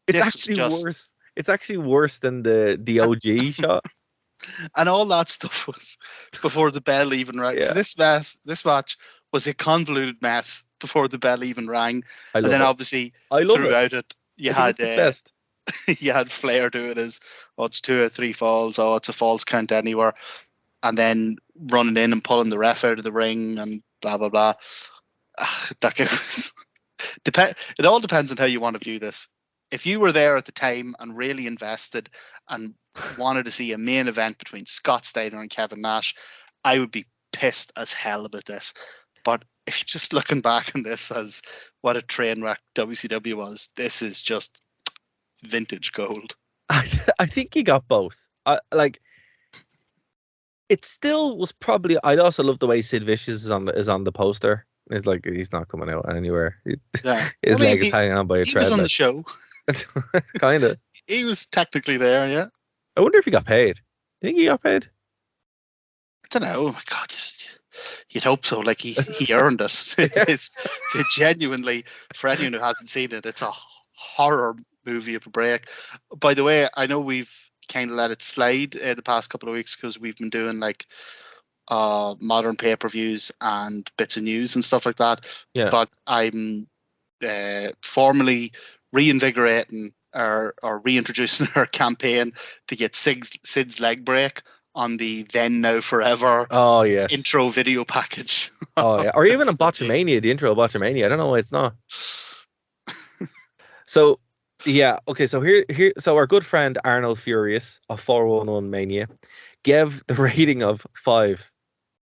It's actually worse. It's actually worse than the OG shot. And all that stuff was before the bell even rang. Yeah. So this match was a convoluted mess before the bell even rang. And then obviously throughout it, you had you had Flair doing his, it's 2 or 3 falls, it's a falls count anywhere, and then running in and pulling the ref out of the ring and blah blah blah. That was it all depends on how you want to view this. If you were there at the time and really invested and wanted to see a main event between Scott Steiner and Kevin Nash, I would be pissed as hell about this. But if you're just looking back on this as what a train wreck WCW was, this is just vintage gold. I think he got both. It still was probably. I also love the way Sid Vicious is on the poster. It's like he's not coming out anywhere. His leg is hanging on by a thread. He was on the show. Kind of. He was technically there, yeah. I wonder if he got paid. You think he got paid? I don't know. Oh my God, you'd hope so. Like he earned it. It's genuinely, for anyone who hasn't seen it, it's a horror movie of a break. By the way, I know we've kind of let it slide the past couple of weeks because we've been doing like modern pay-per-views and bits of news and stuff like that. Yeah. But I'm formally reinvigorating or reintroducing our campaign to get Sid's leg break on the Then Now Forever intro video package. Or even on Botchamania, the intro of Botchamania. I don't know why it's not. So so here so our good friend Arnold Furious of 411 Mania gave the rating of 5.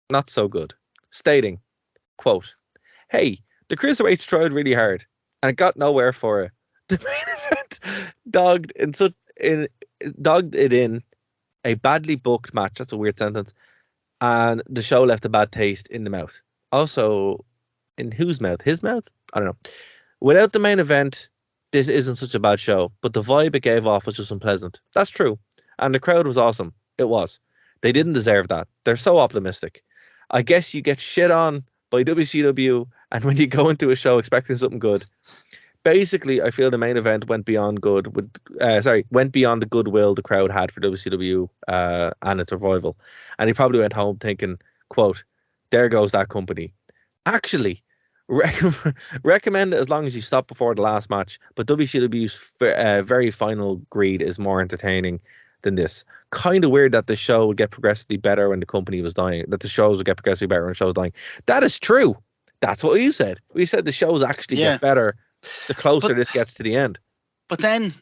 Not so good. Stating, quote, "Hey, the cruiserweights tried really hard and it got nowhere for it. The main event dogged it in a badly booked match." That's a weird sentence. "And the show left a bad taste in the mouth." Also, in whose mouth? His mouth? I don't know. "Without the main event, this isn't such a bad show, but the vibe it gave off was just unpleasant." That's true. And the crowd was awesome. It was. They didn't deserve that. They're so optimistic. I guess you get shit on by WCW, and when you go into a show expecting something good. Basically, I feel the main event went beyond went beyond the goodwill the crowd had for WCW and its revival. And he probably went home thinking, quote, "There goes that company." Actually, recommend it as long as you stop before the last match, but WCW's very final greed is more entertaining than this. Kind of weird that the show would get progressively better when the company was dying, that the shows would get progressively better when the show was dying. That is true. That's what we said. We said the shows actually get better the closer this gets to the end. But then,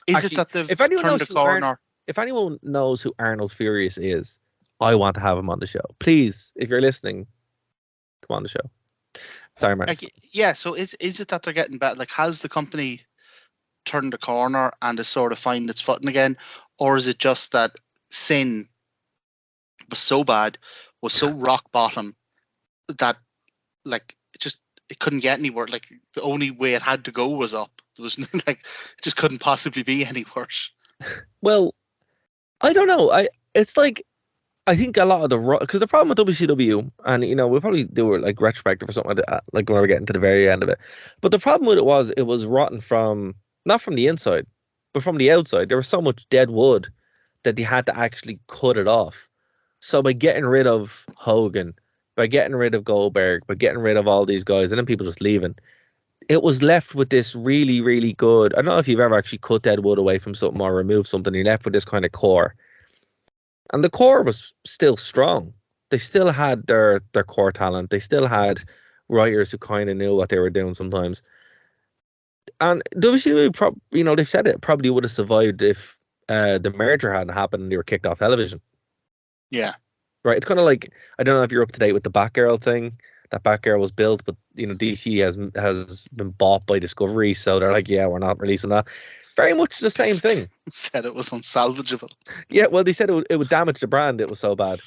is it that they've turned the corner? If anyone knows who Arnold Furious is, I want to have him on the show. Please, if you're listening, come on the show. Sorry, Mark. So is it that they're getting better? Like, has the company turned the corner and is sort of finding its footing again? Or is it just that Sin was so bad, was so rock bottom, that like it couldn't get anywhere? Like, the only way it had to go was up. There was like, it just couldn't possibly be any worse. Well, I don't know. I think a lot of because the problem with WCW, and we'll probably do it like retrospective or something like that, like when we're getting to the very end of it. But the problem with it was rotten from not from the inside, but from the outside. There was so much dead wood that they had to actually cut it off. So by getting rid of Hogan, by getting rid of Goldberg, by getting rid of all these guys, and then people just leaving, it was left with this really, really good. I don't know if you've ever actually cut dead wood away from something or removed something. You're left with this kind of core, and the core was still strong. They still had their core talent. They still had writers who kind of knew what they were doing sometimes. And WCW, they've said it probably would have survived if the merger hadn't happened and they were kicked off television. Yeah. Right. It's kind of like, I don't know if you're up to date with the Batgirl thing. That Batgirl was built, but DC has been bought by Discovery, so they're like, yeah, we're not releasing that. Very much the same thing. Said it was unsalvageable. Yeah, well, they said it would damage the brand. It was so bad.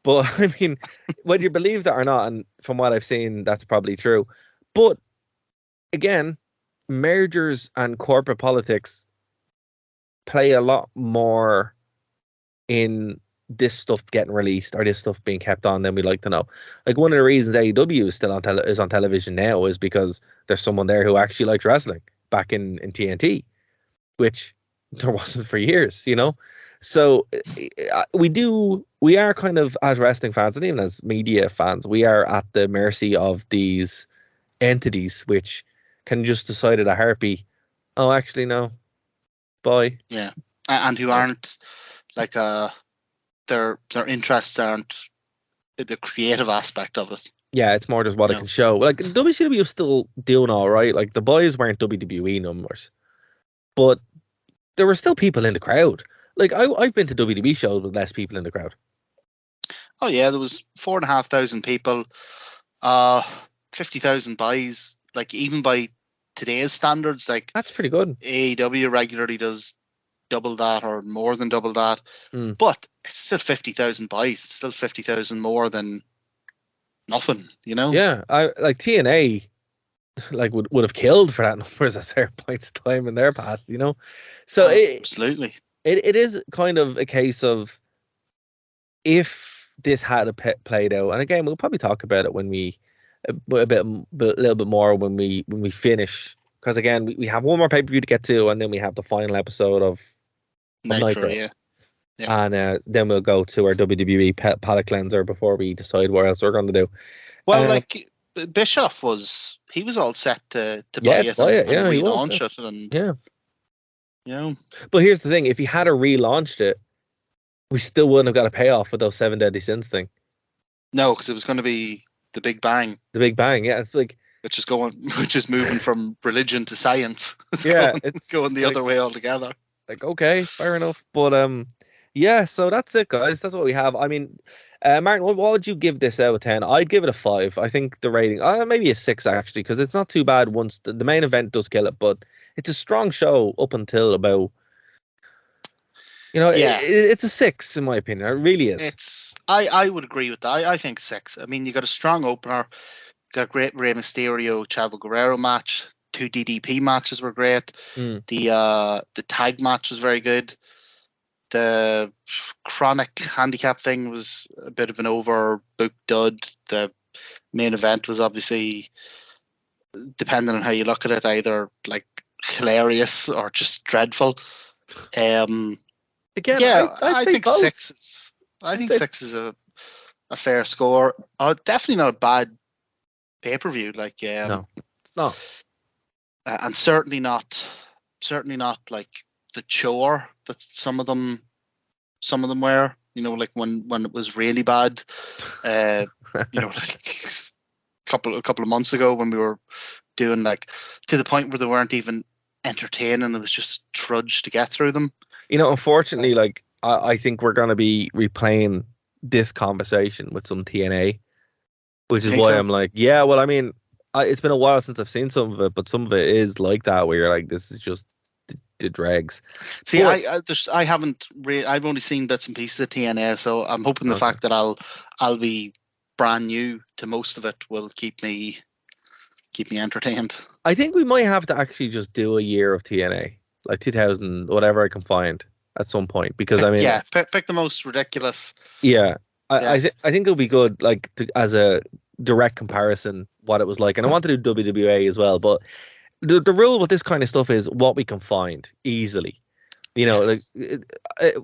But I mean, whether you believe that or not, and from what I've seen, that's probably true. But again, mergers and corporate politics play a lot more in this stuff getting released or this stuff being kept on than we like to know. Like, one of the reasons AEW is still on television now is because there's someone there who actually likes wrestling back in TNT, which there wasn't for years, So we are kind of, as wrestling fans and even as media fans, we are at the mercy of these entities which can just decide at a heartbeat, oh, actually, no, bye. Yeah, and who aren't like their interests aren't the creative aspect of it. Yeah, it's more just what it can show. Like, WCW is still doing all right. Like, the boys weren't WWE numbers, but there were still people in the crowd. Like, I've been to WWE shows with less people in the crowd. Oh yeah, there was 4,500 people, 50,000 buys. Like, even by today's standards, like, that's pretty good. AEW regularly does double that or more than double that, but it's still 50,000 buys. It's still 50,000 more than nothing, Yeah, I like TNA, like would have killed for that numbers at certain points of time in their past, So absolutely, it is kind of a case of, if this had played out, and again, we'll probably talk about it when we a little bit more when we finish, because again, we have one more pay-per-view to get to, and then we have the final episode of Nitro. Yeah. And then we'll go to our WWE palate cleanser before we decide what else we're going to do. Well, like, Bischoff was all set to buy it and relaunch it, and But here's the thing: if he had relaunched it, we still wouldn't have got a payoff with those 7 Deadly Sins thing. No, because it was going to be the Big Bang. The Big Bang, yeah. It's like, which is moving from religion to science. It's going the other way altogether. Like, okay, fair enough. But yeah, so that's it, guys. That's what we have. I mean, Martin, what would you give this out of 10? I'd give it a 5. I think the rating, maybe a 6 actually, because it's not too bad once the main event does kill it, but it's a strong show up until about, it's a 6 in my opinion. It really is. I would agree with that. I think 6. I mean, you got a strong opener, got a great Rey Mysterio Chavo Guerrero match. 2 DDP matches were great. The tag match was very good. The Chronic handicap thing was a bit of an overbooked dud. The main event was obviously, depending on how you look at it, either like hilarious or just dreadful. Again, I think both. 6 is. I think 6 is a fair score. Definitely not a bad pay-per-view. Like, no, it's not. And certainly not like the chore that some of them were. Like when it was really bad. Like a couple of months ago when we were doing, like, to the point where they weren't even entertaining. It was just trudge to get through them. Unfortunately, like, I think we're going to be replaying this conversation with some TNA, which is why I'm like, yeah, well, I mean, it's been a while since I've seen some of it, but some of it is like that, where you're like, this is just the dregs. See, I haven't really, I've only seen bits and pieces of TNA, so I'm hoping the fact that I'll be brand new to most of it will keep me entertained. I think we might have to actually just do a year of TNA, like 2000, whatever I can find at some point, because I mean, pick the most ridiculous. I think it'll be good, like, as a direct comparison what it was like, and I want to do WWA as well, but the rule with this kind of stuff is what we can find easily. You know, Yes.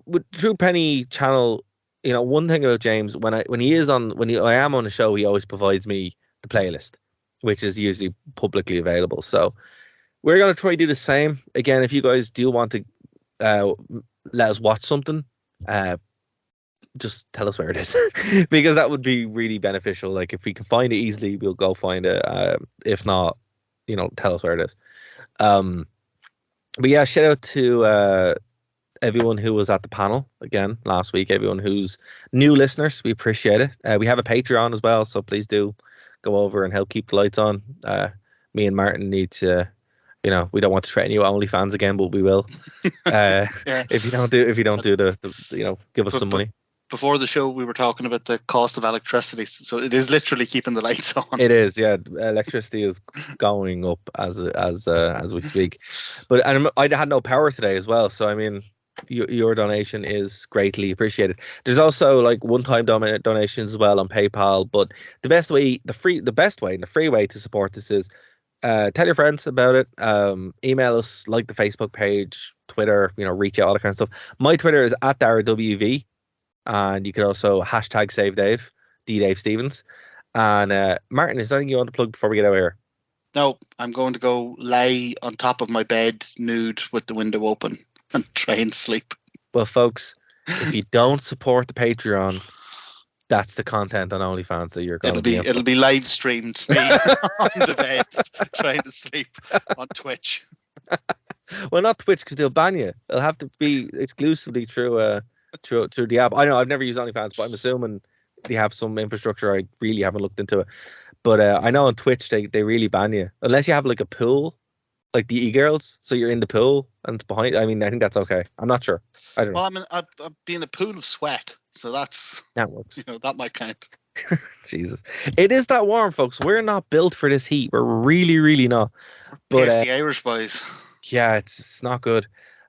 with Drew Penny channel, you know, one thing about James, when I am on the show, he always provides me the playlist, which is usually publicly available. So we're gonna try to do the same. Again, if you guys do want to let us watch something, just tell us where it is, because that would be really beneficial. Like if we can find it easily, we'll go find it. If not, you know, tell us where it is. But yeah, shout out to everyone who was at the panel again last week. Everyone who's new listeners, we appreciate it. We have a Patreon as well, so please do go over and help keep the lights on. Me and Martin need to, you know, we don't want to threaten you OnlyFans again, but we will. Yeah. If you don't do the you know, give us some money. Before the show, we were talking about the cost of electricity, so it is literally keeping the lights on. It is, yeah. Electricity is going up as we speak, but I had no power today as well. So I mean, your donation is greatly appreciated. There's also like one-time donations as well on PayPal. But the best way, the free way to support this is tell your friends about it. Email us, like the Facebook page, Twitter. You know, reach out, all that kind of stuff. My Twitter is @DarragWV. And you could also hashtag Save Dave, Dave Stevens. And Martin, is there anything you want to plug before we get out of here? No, I'm going to go lie on top of my bed, nude, with the window open, and try and sleep. Well, folks, if you don't support the Patreon, that's the content on OnlyFans that you're going to be. It'll be live streamed me on the bed trying to sleep on Twitch. Well, not Twitch because they'll ban you. It'll have to be exclusively through the app. I know I've never used OnlyFans, but I'm assuming they have some infrastructure. I really haven't looked into it, but I know on Twitch they really ban you unless you have like a pool, like the e-girls. So you're in the pool and it's behind. I mean, I think that's okay. I'm not sure. I don't know. Well, I mean, I'd be in a pool of sweat, so that works. You know, that might count. Jesus, it is that warm, folks. We're not built for this heat. We're really, really not. But Yes, the Irish boys. Yeah, it's not good.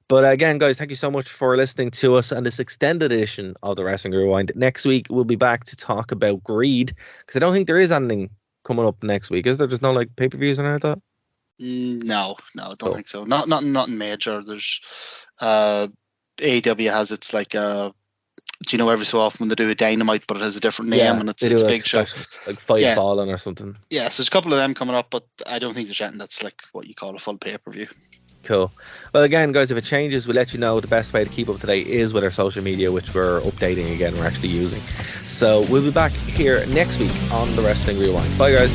But again, guys, thank you so much for listening to us on this extended edition of the Wrestling Rewind. Next week, we'll be back to talk about Greed, because I don't think there is anything coming up next week. Is there? There's no like pay-per-views or anything like that? No, I don't think so. Nothing major. There's AEW has its like do you know, every so often when they do a Dynamite, but it has a different name, and it's a big show, like Fight Fallen or something. Yeah, so there's a couple of them coming up, but I don't think there's anything that's like what you call a full pay-per-view. Cool. Well, again, guys, if it changes, we'll let you know. The best way to keep up to date is with our social media, which we're updating again. We're actually using. So we'll be back here next week on the Wrestling Rewind. Bye, guys.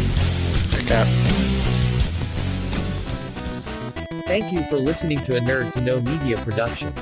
Take care. Thank you for listening to a Nerd to Know Media production.